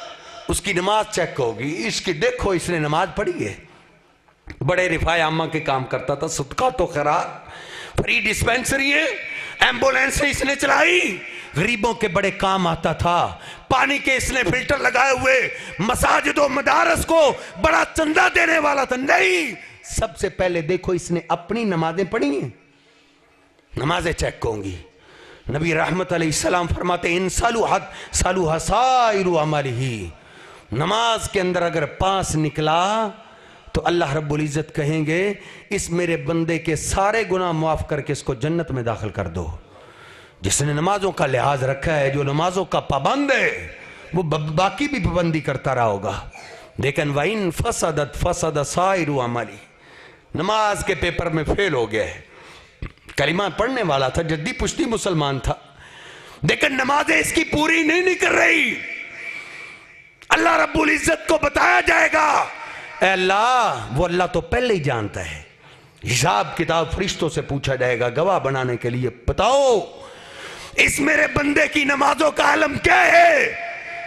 उसकी नमाज चेक होगी। इसकी देखो, इसने नमाज पढ़ी है। बड़े रिफाए आमा के काम करता था, सदका तो खैरात, फ्री डिस्पेंसरी है, एम्बुलेंस इसने चलाई, गरीबों के बड़े काम आता था। पानी के इसने फिल्टर लगाए हुए मसाजिदों मदारस को बड़ा चंदा देने वाला था। नहीं, सबसे पहले देखो इसने अपनी नमाजें पढ़ी हैं, नमाजें चेक होंगी। नबी रहमत अलैहिस्सलाम फरमाते इन सालू हसाइरु अमलिही, नमाज के अंदर अगर पास निकला तो अल्लाह रब्बुल इज्जत कहेंगे इस मेरे बंदे के सारे गुनाह माफ करके इसको जन्नत में दाखिल कर दो। जिसने नमाजों का लिहाज रखा है, जो नमाजों का पाबंद है, वो बाकी भी पाबंदी करता रहा होगा। लेकिन वाइन फसद साइरु अमली, नमाज के पेपर में फेल हो गया है। कलिमा पढ़ने वाला था, जद्दी पुश्ती मुसलमान था, लेकिन नमाजें इसकी पूरी नहीं निकल रही। अल्लाह रब्बुल इज्जत को बताया जाएगा, अल्लाह, वो अल्लाह तो पहले ही जानता है। हिसाब किताब फरिश्तों से पूछा जाएगा गवाह बनाने के लिए, बताओ इस मेरे बंदे की नमाजों का आलम क्या है?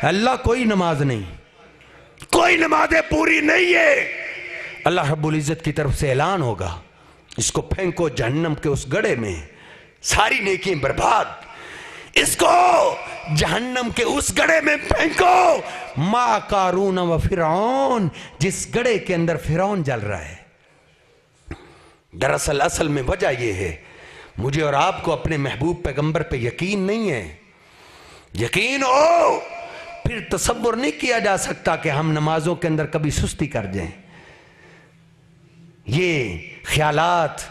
अल्लाह, कोई नमाज नहीं, कोई नमाजें पूरी नहीं है। अल्लाह रब्बुल इज्जत की तरफ से ऐलान होगा, इसको फेंको जहन्नम के उस गड्ढे में, सारी नेकी बर्बाद, इसको जहन्नम के उस गड्ढे में फेंको। मा कारून व फिरौन, जिस गड्ढे के अंदर फिरौन जल रहा है। दरअसल असल में वजह यह है, मुझे और आपको अपने महबूब पैगंबर पे यकीन नहीं है। यकीन हो फिर तसव्वुर नहीं किया जा सकता कि हम नमाजों के अंदर कभी सुस्ती कर जाएं। ये ख्यालात,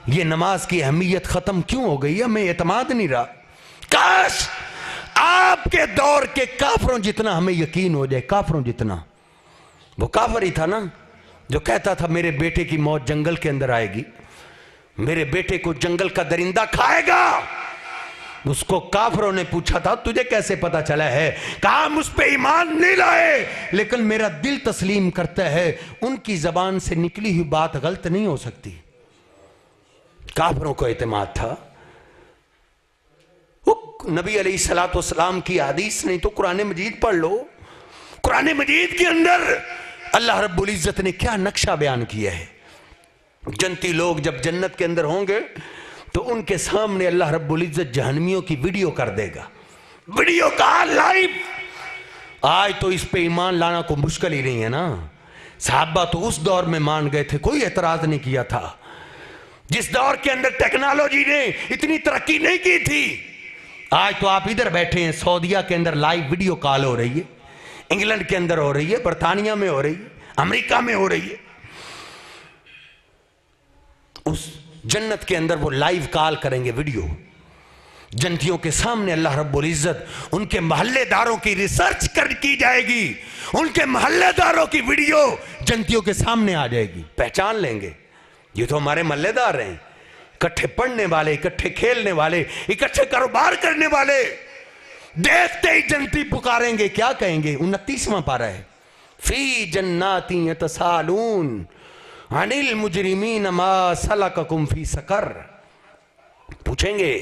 ये नमाज की अहमियत खत्म क्यों हो गई? हमें एतमाद नहीं रहा। काश आपके दौर के काफरों जितना हमें यकीन हो जाए, काफरों जितना। वो काफर ही था ना जो कहता था मेरे बेटे की मौत जंगल के अंदर आएगी, मेरे बेटे को जंगल का दरिंदा खाएगा। उसको काफरों ने पूछा था तुझे कैसे पता चला है? कहा हम उस पे ईमान नहीं लाए, लेकिन मेरा दिल तस्लीम करता है उनकी जबान से निकली हुई बात गलत नहीं हो सकती। काफरों को एतमाद था। नबी अलैहिस्सलातु वस्सलाम की हदीस नहीं तो कुरान मजीद पढ़ लो। कुरान मजीद के अंदर अल्लाह रब्बुल इज्जत ने क्या नक्शा बयान किया है। जन्नती लोग जब जन्नत के अंदर होंगे तो उनके सामने अल्लाह रब्बुल इज्जत जहन्नमियों की वीडियो कर देगा। वीडियो का लाइव। आज तो इस पे ईमान लाना को मुश्किल ही नहीं है ना। सहाबा तो उस दौर में मान गए थे, कोई एतराज नहीं किया था। जिस दौर के अंदर टेक्नोलॉजी ने इतनी तरक्की नहीं की थी। आज तो आप इधर बैठे हैं, सऊदीया के अंदर लाइव वीडियो कॉल हो रही है, इंग्लैंड के अंदर हो रही है, बरतानिया में हो रही है, अमेरिका में हो रही है। उस जन्नत के अंदर वो लाइव कॉल करेंगे वीडियो। जन्नतियों के सामने अल्लाह रब्बुल इज्जत उनके मोहल्लेदारों की रिसर्च की जाएगी। उनके मोहल्लेदारों की वीडियो जन्नतियों के सामने आ जाएगी। पहचान लेंगे ये तो हमारे मोहल्लेदार हैं, इकट्ठे पढ़ने वाले, इकट्ठे खेलने वाले, इकट्ठे कारोबार करने वाले। देखते ही जन्नती पुकारेंगे, क्या कहेंगे? 29वां पारा है, फी जन्नाती यतसालून अनिल मुजरिमीन मा सलककुम फी सकर। पूछेंगे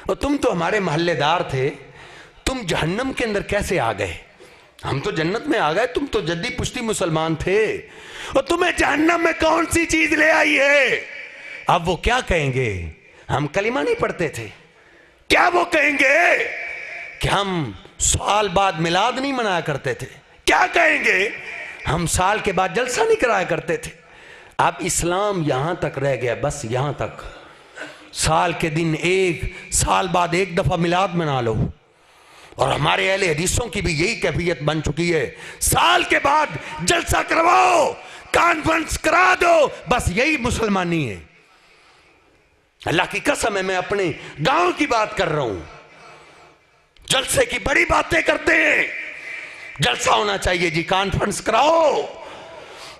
और तुम तो हमारे मोहल्लेदार थे, तुम जहन्नम के अंदर कैसे आ गए? हम तो जन्नत में आ गए, तुम तो जद्दी पुश्ती मुसलमान थे, और तुम्हें जहन्नम में कौन सी चीज ले आई है? अब वो क्या कहेंगे? हम कलिमा नहीं पढ़ते थे। क्या वो कहेंगे कि हम साल बाद मिलाद नहीं मनाया करते थे? क्या कहेंगे हम साल के बाद जलसा नहीं कराया करते थे? अब इस्लाम यहां तक रह गया, बस यहां तक। साल के दिन एक साल बाद एक दफा मिलाद मना लो। और हमारे अहले हदीसों की भी यही कैफियत बन चुकी है, साल के बाद जलसा करवाओ। कॉन्फ्रेंस करा दो, बस यही मुसलमानी है। अल्लाह की कसम है, मैं अपने गांव की बात कर रहा हूं। जलसे की बड़ी बातें करते हैं, जलसा होना चाहिए जी, कॉन्फ्रेंस कराओ।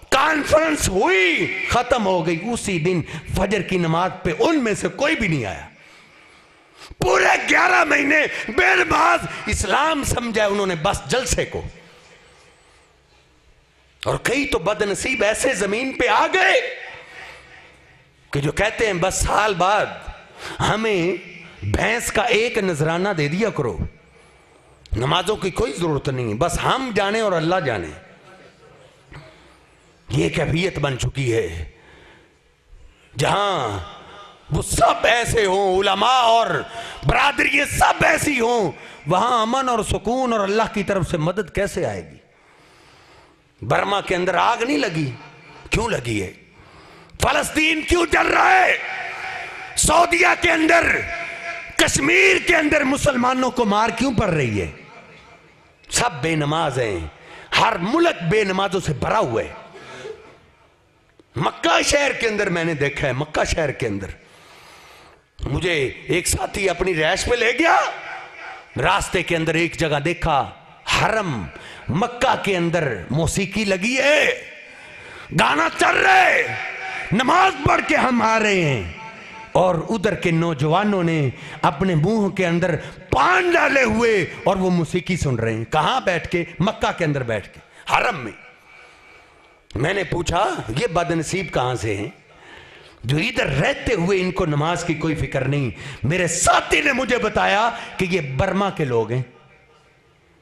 कॉन्फ्रेंस हुई, खत्म हो गई, उसी दिन फजर की नमाज पे उनमें से कोई भी नहीं आया। पूरे 11 महीने बेनमाज इस्लाम समझा उन्होंने बस जलसे को। और कई तो बदनसीब ऐसे जमीन पे आ गए कि जो कहते हैं बस साल बाद हमें भैंस का एक नजराना दे दिया करो, नमाजों की कोई जरूरत नहीं, बस हम जाने और अल्लाह जाने। ये कैफियत बन चुकी है। जहां वो सब ऐसे हों, उलमा और बरादरी सब ऐसी हों, वहां अमन और सुकून और अल्लाह की तरफ से मदद कैसे आएगी? बर्मा के अंदर आग नहीं लगी, क्यों लगी है? फलस्तीन क्यों जल रहा है? सऊदिया के अंदर, कश्मीर के अंदर मुसलमानों को मार क्यों पड़ रही है? सब बेनमाज हैं, हर मुल्क बेनमाजों से भरा हुआ है। मक्का शहर के अंदर मैंने देखा है, मक्का शहर के अंदर मुझे एक साथी अपनी रैश पे ले गया, रास्ते के अंदर एक जगह देखा, हरम मक्का के अंदर मौसीकी लगी है, गाना चल रहा है, नमाज पढ़ के हम आ रहे हैं, और उधर के नौजवानों ने अपने मुंह के अंदर पान डाले हुए और वो मौसीकी सुन रहे हैं। कहां बैठ के? मक्का के अंदर बैठ के, हरम में। मैंने पूछा ये बदनसीब कहां से हैं जो इधर रहते हुए इनको नमाज की कोई फिक्र नहीं? मेरे साथी ने मुझे बताया कि ये बर्मा के लोग हैं,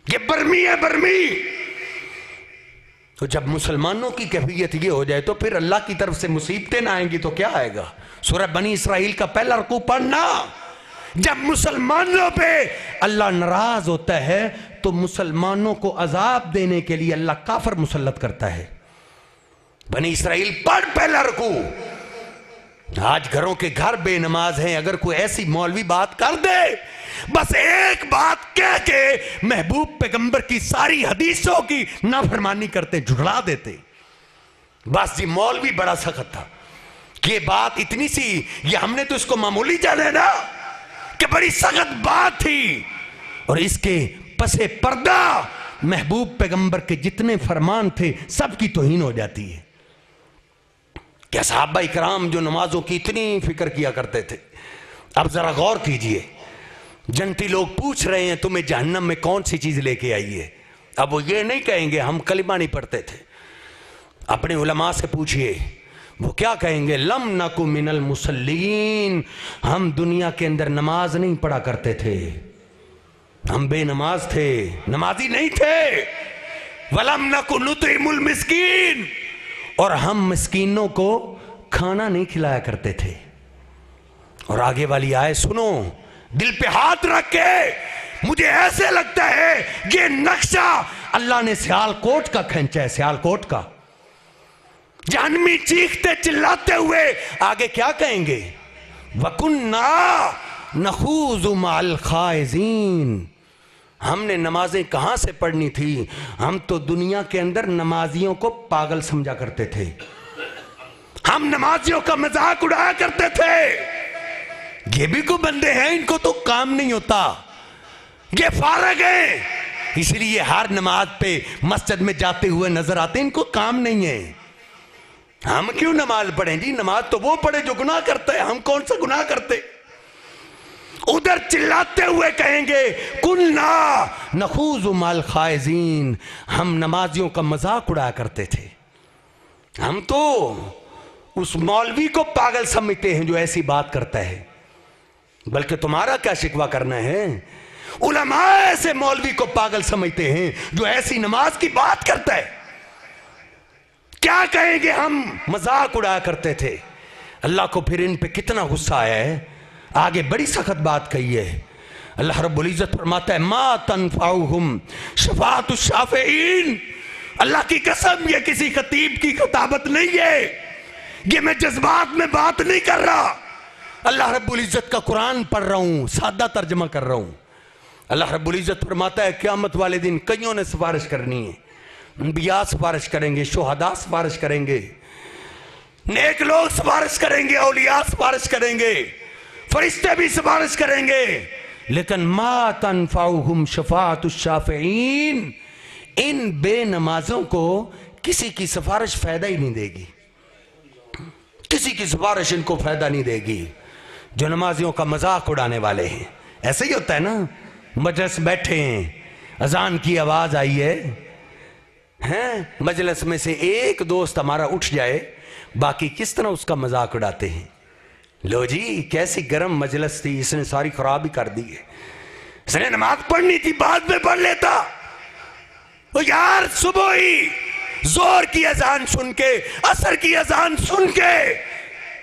ये बर्मी है, बर्मी। तो जब मुसलमानों की कैफियत ये हो जाए तो फिर अल्लाह की तरफ से मुसीबतें ना आएंगी तो क्या आएगा? सूरह बनी इसराइल का पहला रुकू पढ़ना। जब मुसलमानों पे अल्लाह नाराज होता है तो मुसलमानों को अजाब देने के लिए अल्लाह काफिर मुसल्लत करता है। बनी इसराइल पढ़ पहला रुकू। आज घरों के घर बेनमाज हैं, अगर कोई ऐसी मौलवी बात कर दे, बस एक बात कह के महबूब पैगंबर की सारी हदीसों की नाफरमानी करते, झुठला देते। बस जी मौलवी बड़ा सख्त था, ये बात इतनी सी, ये हमने तो इसको मामूली जाने ना कि बड़ी सख्त बात थी। और इसके पसे पर्दा महबूब पैगंबर के जितने फरमान थे सबकी तौहीन हो जाती है। क्या सहाबा इकराम जो नमाजों की इतनी फिक्र किया करते थे, अब जरा गौर कीजिए, जनती लोग पूछ रहे हैं तुम्हें जहन्नम में कौन सी चीज लेके आई है? अब वो ये नहीं कहेंगे हम कलिमा नहीं पढ़ते थे, अपने उलमा से पूछिए वो क्या कहेंगे? लम नकु मिनल मुसल्लीन, हम दुनिया के अंदर नमाज नहीं पढ़ा करते थे, हम बेनमाज थे, नमाजी नहीं थे। वलम नकु नुतिमुल मिस्कीन, और हम मिस्कीनों को खाना नहीं खिलाया करते थे। और आगे वाली आए सुनो, दिल पे हाथ रख के, मुझे ऐसे लगता है ये नक्शा अल्लाह ने सियालकोट का खींचा है, सियालकोट का। जहन्नमी चीखते चिल्लाते हुए आगे क्या कहेंगे? वकुन्ना नखूज़ु मअल खाइज़ीन, हमने नमाजें कहां से पढ़नी थी? हम तो दुनिया के अंदर नमाजियों को पागल समझा करते थे, हम नमाजियों का मजाक उड़ाया करते थे। ये भी को बंदे हैं, इनको तो काम नहीं होता, ये फारग हैं, इसलिए हर नमाज पे मस्जिद में जाते हुए नजर आते, इनको काम नहीं है। हम क्यों नमाज पढ़ें जी? नमाज तो वो पढ़े जो गुनाह करते हैं, हम कौन सा गुनाह करते? उधर चिल्लाते हुए कहेंगे कुन्ना नखूज़ु मअल खाइज़ीन, हम नमाजियों का मजाक उड़ाया करते थे। हम तो उस मौलवी को पागल समझते हैं जो ऐसी बात करता है, बल्कि तुम्हारा क्या शिकवा करना है? उलमा ऐसे मौलवी को पागल समझते हैं जो ऐसी नमाज की बात करता है। क्या कहेंगे? हम मजाक उड़ाया करते थे। अल्लाह को फिर इन पे कितना गुस्सा आया है। आगे बड़ी सख्त बात कही है। अल्लाह रब्बुल इज्जत फरमाता है मा तनफाउहुम शफाअतुश शाफिईन, अल्लाह की कसम ये किसी खतीब की खताबत नहीं है, ये मैं जज्बात में बात नहीं कर रहा, अल्लाह रब्बुल इज्जत का कुरान पढ़ रहा हूं, सादा तर्जमा कर रहा हूं। अल्लाह रब्बुल इज्जत फरमाता है क़यामत वाले दिन कईयों ने सिफारिश करनी है, अंबिया सिफारिश करेंगे, शुहदा सिफारिश करेंगे, नेक लोग सिफारिश करेंगे, औलिया सिफारिश करेंगे, फरिश्ते भी सिफारिश करेंगे, लेकिन मा तनफाउहुम शफाअतुश शाफिईन, इन बेनमाजों को किसी की सिफारिश फायदा ही नहीं देगी, किसी की सिफारिश इनको फायदा नहीं देगी। जो नमाजियों का मजाक उड़ाने वाले हैं, ऐसे ही होता है ना, मजलिस बैठे हैं, अजान की आवाज आई है, मजलिस में से एक दोस्त हमारा उठ जाए, बाकी किस तरह उसका मजाक उड़ाते हैं। लो जी, कैसी गर्म मजलिस थी, इसने सारी खराब ही कर दी है, इसने नमाज पढ़नी थी बाद में पढ़ लेता। ओ यार, सुबह ही जोर की अजान सुन के, असर की अजान सुन के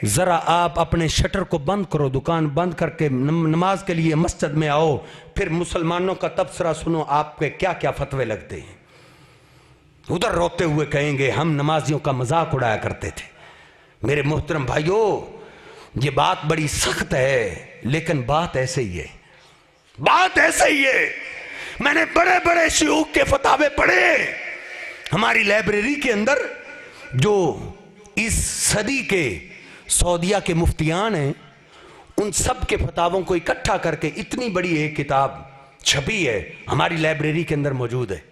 जरा आप अपने शटर को बंद करो, दुकान बंद करके नमाज के लिए मस्जिद में आओ, फिर मुसलमानों का तबसरा सुनो, आपके क्या क्या फतवे लगते हैं। उधर रोते हुए कहेंगे हम नमाजियों का मजाक उड़ाया करते थे। मेरे मोहतरम भाइयों, ये बात बड़ी सख्त है, लेकिन बात ऐसे ही है, बात ऐसे ही है। मैंने बड़े बड़े शयूख के फतावे पढ़े हमारी लाइब्रेरी के अंदर, जो इस सदी के सऊदिया के मुफ्तियान हैं, उन सब के फतावों को इकट्ठा करके इतनी बड़ी एक किताब छपी है, हमारी लाइब्रेरी के अंदर मौजूद है।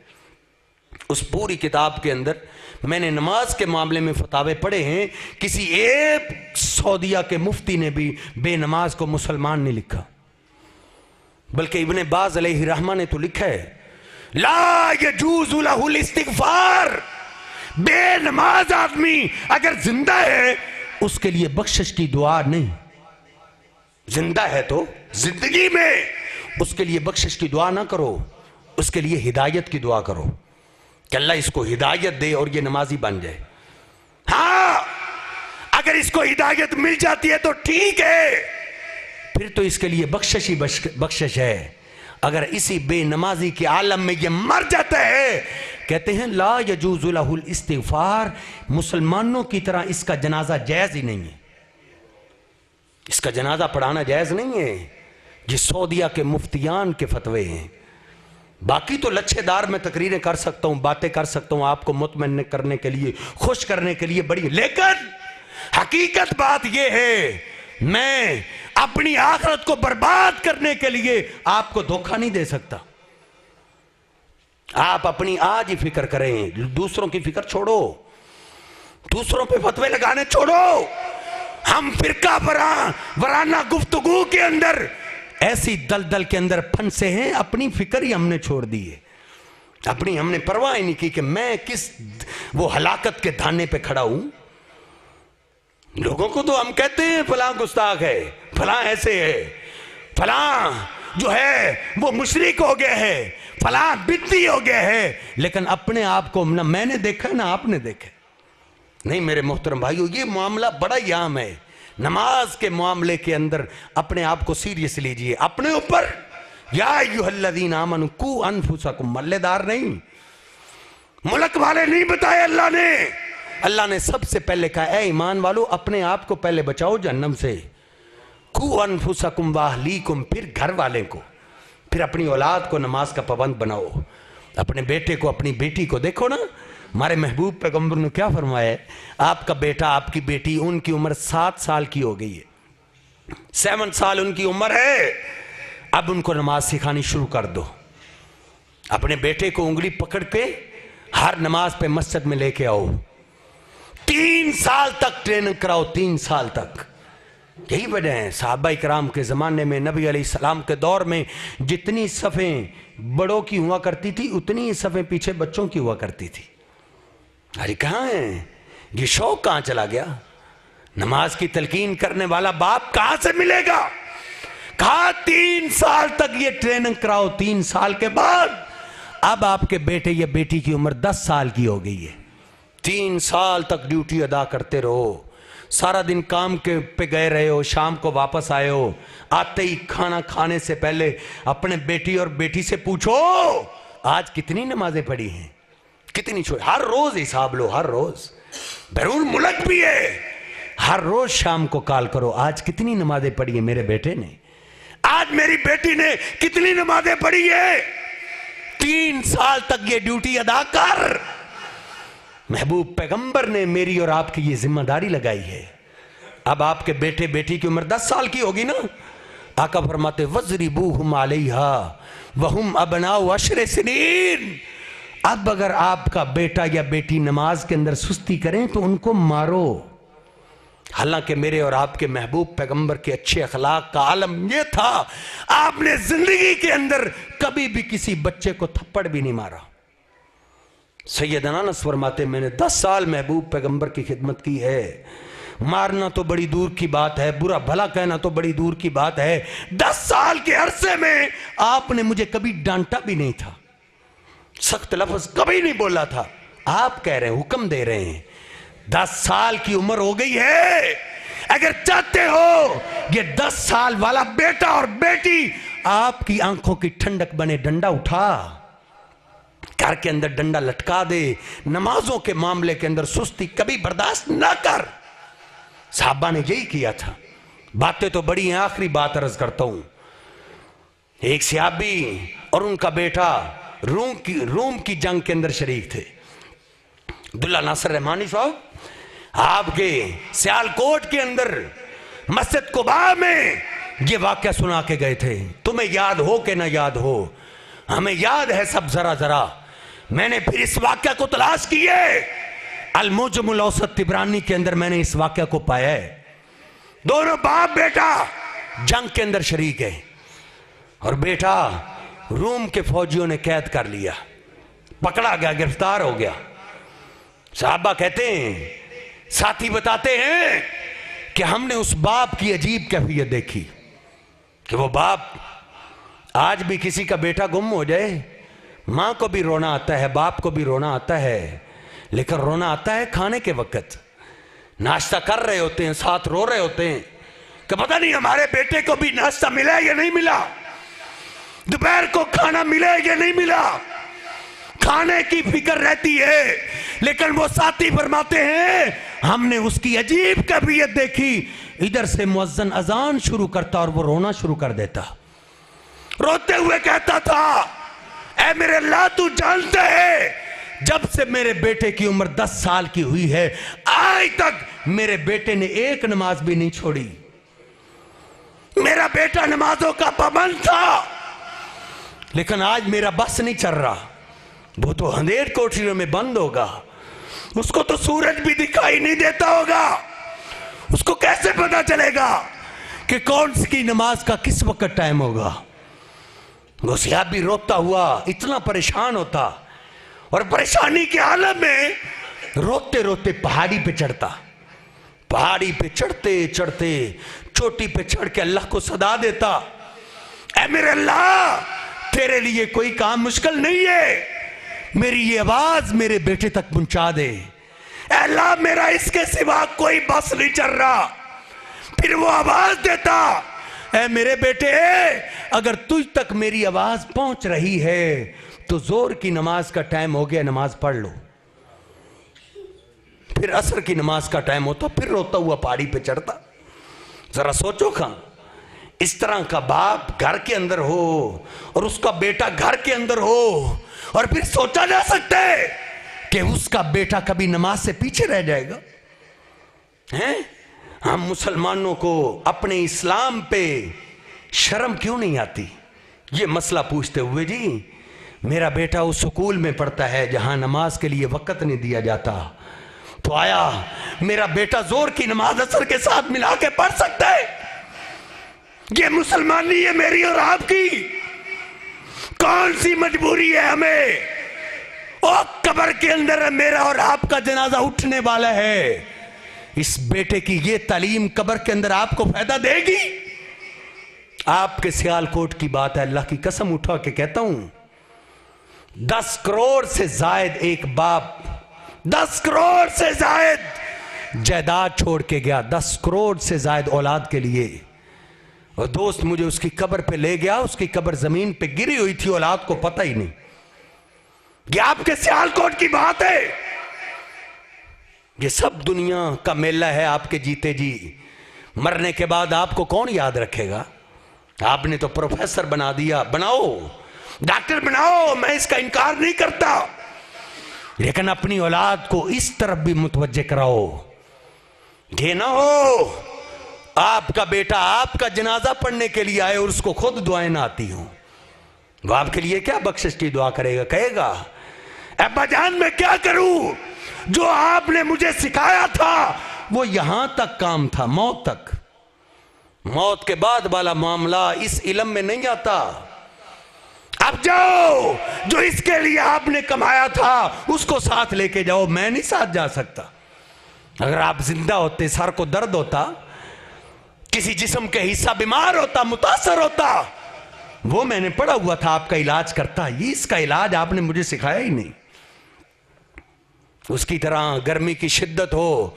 उस पूरी किताब के अंदर मैंने नमाज के मामले में फतावे पढ़े हैं, किसी एक सऊदिया के मुफ्ती ने भी बेनमाज को मुसलमान नहीं लिखा, बल्कि इब्ने बाज अलैहि रहमा ने तो लिखा है, ला यजूज़ु लहुल इस्तिग़फ़ार, बेनमाज आदमी अगर जिंदा है उसके लिए बख्शिश की दुआ नहीं, जिंदा है तो जिंदगी में उसके लिए बख्शिश की दुआ ना करो, उसके लिए हिदायत की दुआ करो कि अल्लाह इसको हिदायत दे और ये नमाजी बन जाए। हाँ, अगर इसको हिदायत मिल जाती है तो ठीक है, फिर तो इसके लिए बख्शिश ही बख्शिश है। अगर इसी बेनमाजी के आलम में ये मर जाता है, कहते हैं ला यजूज़ु लहुल इस्तिग़फ़ार, मुसलमानों की तरह इसका जनाजा जायज ही नहीं है, इसका जनाजा पढ़ाना जायज नहीं है। ये सऊदिया के मुफ्तियान के फतवे हैं। बाकी तो लच्छेदार में तकरीरें कर सकता हूं, बातें कर सकता हूं, आपको मुतमइन करने के लिए, खुश करने के लिए बड़ी, लेकिन हकीकत बात यह है, मैं अपनी आखिरत को बर्बाद करने के लिए आपको धोखा नहीं दे सकता। आप अपनी आज ही फिक्र करें, दूसरों की फिक्र छोड़ो, दूसरों पे फतवे लगाने छोड़ो। हम फिरका वराना गुफ्तगू के अंदर ऐसी दलदल के अंदर फंसे हैं, अपनी फिक्र ही हमने छोड़ दी है, अपनी हमने परवाह ही नहीं की कि मैं किस वो हलाकत के धाने पे खड़ा हूं। लोगों को तो हम कहते हैं फलां गुस्ताख है, फलां ऐसे है, फलां जो है वो मुशरिक हो गया है, फलां बिद्दी हो गया है, लेकिन अपने आप को ना मैंने देखा ना आपने देखा नहीं। मेरे मोहतरम भाइयों, ये मामला बड़ा ही आम है। नमाज के मामले के अंदर अपने आप को सीरियस लीजिए, अपने ऊपर या अय्युहल्लज़ीना आमनू कू अनफुसकुम, मल्लेदार नहीं, मुल्क वाले नहीं बताए अल्लाह ने सबसे पहले कहा, ए ईमान वालों अपने आप को पहले बचाओ जहन्नम से, कू अनफुसकुम वाहलीकुम, फिर घर वाले को, फिर अपनी औलाद को नमाज का पाबंद बनाओ, अपने बेटे को अपनी बेटी को। देखो ना हमारे महबूब पैगंबर ने क्या फरमाया है, आपका बेटा आपकी बेटी, उनकी उम्र 7 साल की हो गई है, 7 साल उनकी उम्र है, अब उनको नमाज सिखानी शुरू कर दो। अपने बेटे को उंगली पकड़ के हर नमाज पे मस्जिद में लेके आओ, 3 साल तक ट्रेनिंग कराओ, 3 साल तक। यही वजह है सहाबा इकराम के ज़माने में, नबी अलैहिस्सलाम के दौर में जितनी सफ़ें बड़ों की हुआ करती थी, उतनी ही सफ़ें पीछे बच्चों की हुआ करती थी। अरे कहाँ है ये शौक, कहाँ चला गया? नमाज की तलकीन करने वाला बाप कहाँ से मिलेगा? कहा 3 साल तक ये ट्रेनिंग कराओ, 3 साल के बाद अब आपके बेटे या बेटी की उम्र 10 साल की हो गई है, 3 साल तक ड्यूटी अदा करते रहो, सारा दिन काम के पे गए रहे हो, शाम को वापस आए हो, आते ही खाना खाने से पहले अपने बेटी और बेटी से पूछो आज कितनी नमाजें पढ़ी हैं, कितनी छोड़ी। हर रोज हिसाब लो, हर रोज, बैरून मुल्क भी है, हर रोज शाम को कॉल करो, आज कितनी नमाजें पढ़ी है मेरे बेटे ने, आज मेरी बेटी ने कितनी नमाजें पढ़ी है। 3 साल तक ये ड्यूटी अदा कर, महबूब पैगंबर ने मेरी और आपकी ये जिम्मेदारी लगाई है। अब आपके बेटे बेटी की उम्र 10 साल की होगी ना, आका फरमाते वज़रिबूहुम अलैहा वहुम अबनाउ अशर सिनीन। अब अगर आपका बेटा या बेटी नमाज के अंदर सुस्ती करें तो उनको मारो। हालांकि मेरे और आपके महबूब पैगंबर के अच्छे अखलाक का आलम यह था, आपने जिंदगी के अंदर कभी भी किसी बच्चे को थप्पड़ भी नहीं मारा। सैयदना अनस फरमाते मैंने 10 साल महबूब पैगंबर की खिदमत की है। मारना तो बड़ी दूर की बात है, बुरा भला कहना तो बड़ी दूर की बात है। 10 साल के अरसे में आपने मुझे कभी डांटा भी नहीं था, सख्त लफ्ज कभी नहीं बोला था। आप कह रहे हैं, हुक्म दे रहे हैं, 10 साल की उम्र हो गई है। अगर चाहते हो ये 10 साल वाला बेटा और बेटी आपकी आंखों की ठंडक बने, डंडा उठा, घर के अंदर डंडा लटका दे। नमाजों के मामले के अंदर सुस्ती कभी बर्दाश्त ना कर। साहबा ने यही किया था। बातें तो बड़ी हैं, आखिरी बात अर्ज करता हूं। एक सहाबी और उनका बेटा रूम की जंग के अंदर शरीक थे। अब्दुल्ला नासिर रहमानी साहब आपके सियालकोट के अंदर मस्जिद कुबा में ये वाकया सुना के गए थे। तुम्हें याद हो कि ना याद हो, हमें याद है सब जरा जरा। मैंने फिर इस वाकया को तलाश किए, अल-मुजमुल औसत तिबरानी के अंदर मैंने इस वाकया को पाया है। दोनों बाप बेटा जंग के अंदर शरीक है और बेटा रूम के फौजियों ने कैद कर लिया, पकड़ा गया, गिरफ्तार हो गया। साहबा कहते हैं, साथी बताते हैं कि हमने उस बाप की अजीब कैफियत देखी कि वो बाप, आज भी किसी का बेटा गुम हो जाए, मां को भी रोना आता है, बाप को भी रोना आता है, लेकिन रोना आता है खाने के वक्त। नाश्ता कर रहे होते हैं, साथ रो रहे होते हैं कि पता नहीं हमारे बेटे को भी नाश्ता मिला या नहीं मिला, दोपहर को खाना मिला या नहीं मिला, खाने की फिक्र रहती है। लेकिन वो साथी फरमाते हैं, हमने उसकी अजीब कैफियत देखी, इधर से मुअज्जिन अजान शुरू करता और वो रोना शुरू कर देता, रोते हुए कहता था, ऐ मेरे अल्लाह तू जानता है जब से मेरे बेटे की उम्र 10 साल की हुई है आज तक मेरे बेटे ने एक नमाज भी नहीं छोड़ी। मेरा बेटा नमाजों का पाबंद था, लेकिन आज मेरा बस नहीं चल रहा। वो तो अंधेर कोठरियों में बंद होगा, उसको तो सूरज भी दिखाई नहीं देता होगा, उसको कैसे पता चलेगा कि कौन सी नमाज का किस वक्त टाइम होगा। वो सहाबी रोता हुआ इतना परेशान होता और परेशानी के आलम में रोते रोते पहाड़ी पे चढ़ता। पहाड़ी पे चढ़ते चढ़ते चोटी पे चढ़ के अल्लाह को सदा देता, ऐ मेरे अल्लाह तेरे लिए कोई काम मुश्किल नहीं है, मेरी ये आवाज मेरे बेटे तक पहुंचा दे। अल्लाह मेरा इसके सिवा कोई बस नहीं चल रहा। फिर वो आवाज देता, ऐ मेरे बेटे अगर तुझ तक मेरी आवाज पहुंच रही है तो जोर की नमाज का टाइम हो गया, नमाज पढ़ लो। फिर असर की नमाज का टाइम होता, फिर रोता हुआ पहाड़ी पे चढ़ता। जरा सोचो खां, इस तरह का बाप घर के अंदर हो और उसका बेटा घर के अंदर हो, और फिर सोचा जा सकता है कि उसका बेटा कभी नमाज से पीछे रह जाएगा। हैं? हम मुसलमानों को अपने इस्लाम पे शर्म क्यों नहीं आती? ये मसला पूछते हुए, जी मेरा बेटा उस स्कूल में पढ़ता है जहां नमाज के लिए वक्त नहीं दिया जाता, तो आया मेरा बेटा जोर की नमाज असर के साथ मिला के पढ़ सकता है? ये मुसलमानी है मेरी और आपकी, कौन सी मजबूरी है हमें? और कब्र के अंदर मेरा और आपका जनाजा उठने वाला है, इस बेटे की ये तालीम कब्र के अंदर आपको फायदा देगी? आपके सियालकोट की बात है, अल्लाह की कसम उठा के कहता हूं, 10 करोड़ से जायद एक बाप 10 करोड़ से जायद जायदाद छोड़ के गया, 10 करोड़ से जायद औलाद के लिए। और दोस्त मुझे उसकी कब्र पे ले गया, उसकी कब्र जमीन पे गिरी हुई थी, औलाद को पता ही नहीं। ये आपके सियालकोट की बात है, ये सब दुनिया का मेला है आपके जीते जी। मरने के बाद आपको कौन याद रखेगा? आपने तो प्रोफेसर बना दिया, बनाओ, डॉक्टर बनाओ, मैं इसका इनकार नहीं करता, लेकिन अपनी औलाद को इस तरफ भी मुतवज्जे कराओ। ये ना हो आपका बेटा आपका जनाजा पढ़ने के लिए आए और उसको खुद दुआएं ना आती हो, वो आपके लिए क्या बख्शिश की दुआ करेगा? कहेगा अब्बा जान मैं क्या करूं, जो आपने मुझे सिखाया था वो यहां तक काम था, मौत तक। मौत के बाद वाला मामला इस इल्म में नहीं आता। अब जाओ, जो इसके लिए आपने कमाया था उसको साथ लेके जाओ। मैं नहीं साथ जा सकता। अगर आप जिंदा होते, सर को दर्द होता, किसी जिस्म के हिस्सा बीमार होता, मुतासर होता, वो मैंने पढ़ा हुआ था, आपका इलाज करता। ये इसका इलाज आपने मुझे सिखाया ही नहीं। उसकी तरह गर्मी की शिद्दत हो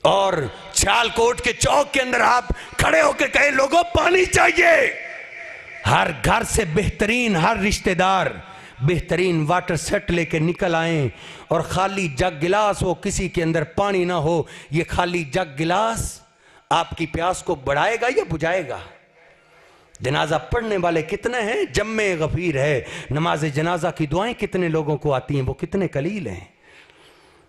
और सियालकोट के चौक के अंदर आप खड़े होकर कहे लोगों पानी चाहिए। हर घर से बेहतरीन हर रिश्तेदार बेहतरीन वाटर सेट लेके निकल आए और खाली जग गिलास हो, किसी के अंदर पानी ना हो। ये खाली जग गिलास आपकी प्यास को बढ़ाएगा या बुझाएगा? जनाजा पढ़ने वाले कितने हैं? जम्मे गफीर है। नमाज जनाजा की दुआएं कितने लोगों को आती हैं? वो कितने कलील हैं।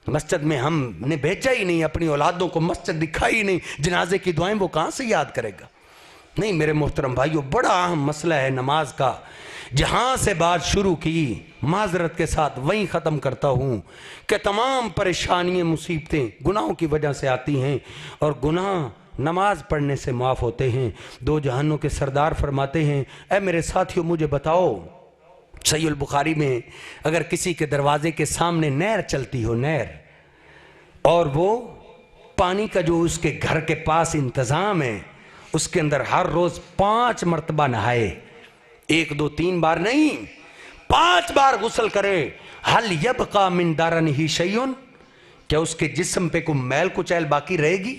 मस्जिद में हमने भेजा ही नहीं, अपनी औलादों को मस्जिद दिखाई ही नहीं, जनाजे की दुआएं वो कहां से याद करेगा? नहीं मेरे मोहतरम भाइयों, बड़ा अहम मसला है नमाज का। जहां से बात शुरू की, माजरत के साथ वहीं ख़त्म करता हूं कि तमाम परेशानियां मुसीबतें गुनाहों की वजह से आती हैं और गुनाह नमाज पढ़ने से माफ़ होते हैं। दो जहानों के सरदार फरमाते हैं, ऐ मेरे साथियों मुझे बताओ, सहीह बुखारी में अगर किसी के दरवाजे के सामने नहर चलती हो, नहर, और वो पानी का जो उसके घर के पास इंतज़ाम है, उसके अंदर हर रोज़ 5 मरतबा नहाए, 1 2 3 बार नहीं, 5 बार गुस्ल करे, हल यबका मिन दारनिही शैउन, क्या उसके जिस्म पे कोई मैल कुचैल बाकी रहेगी?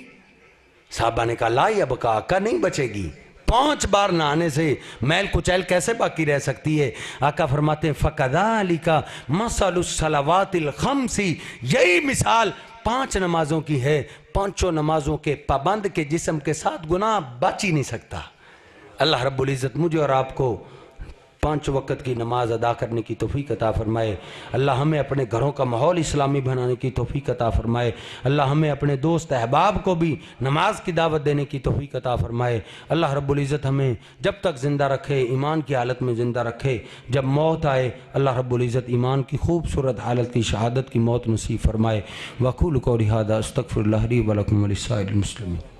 साहबा ने कहा ला यबका, का नहीं बचेगी। 5 बार नहाने से मैल कुचैल कैसे बाकी रह सकती है? आका फरमाते हैं फ़कज़ालिका मसलुस सलावातिल खम्सी, यही मिसाल 5 नमाजों की है। 5 नमाजों के पाबंद के जिस्म के साथ गुनाह बच ही नहीं सकता। अल्लाह रब्बुल इज़्ज़त मुझे और आपको 5 वक़्त की नमाज अदा करने की तौफीक अता फरमाए। अल्लाह हमें अपने घरों का माहौल इस्लामी बनाने की तौफीक अता फरमाए। अल्लाह हमें अपने दोस्त अहबाब को भी नमाज की दावत देने की तौफीक अता फरमाए। अल्लाह रब्बुल इज़्ज़त हमें जब तक ज़िंदा रखे, ईमान की हालत में ज़िंदा रखे। जब मौत आए अल्लाह रब्बुल इज़्ज़त ईमान की खूबसूरत हालत की शहादत की मौत नसीब फरमाए। वक़ूलु क़ौली हाज़ा अस्तग़फ़िरुल्लाह ली व लकुम व लिस्साइरिल मुस्लिमीन।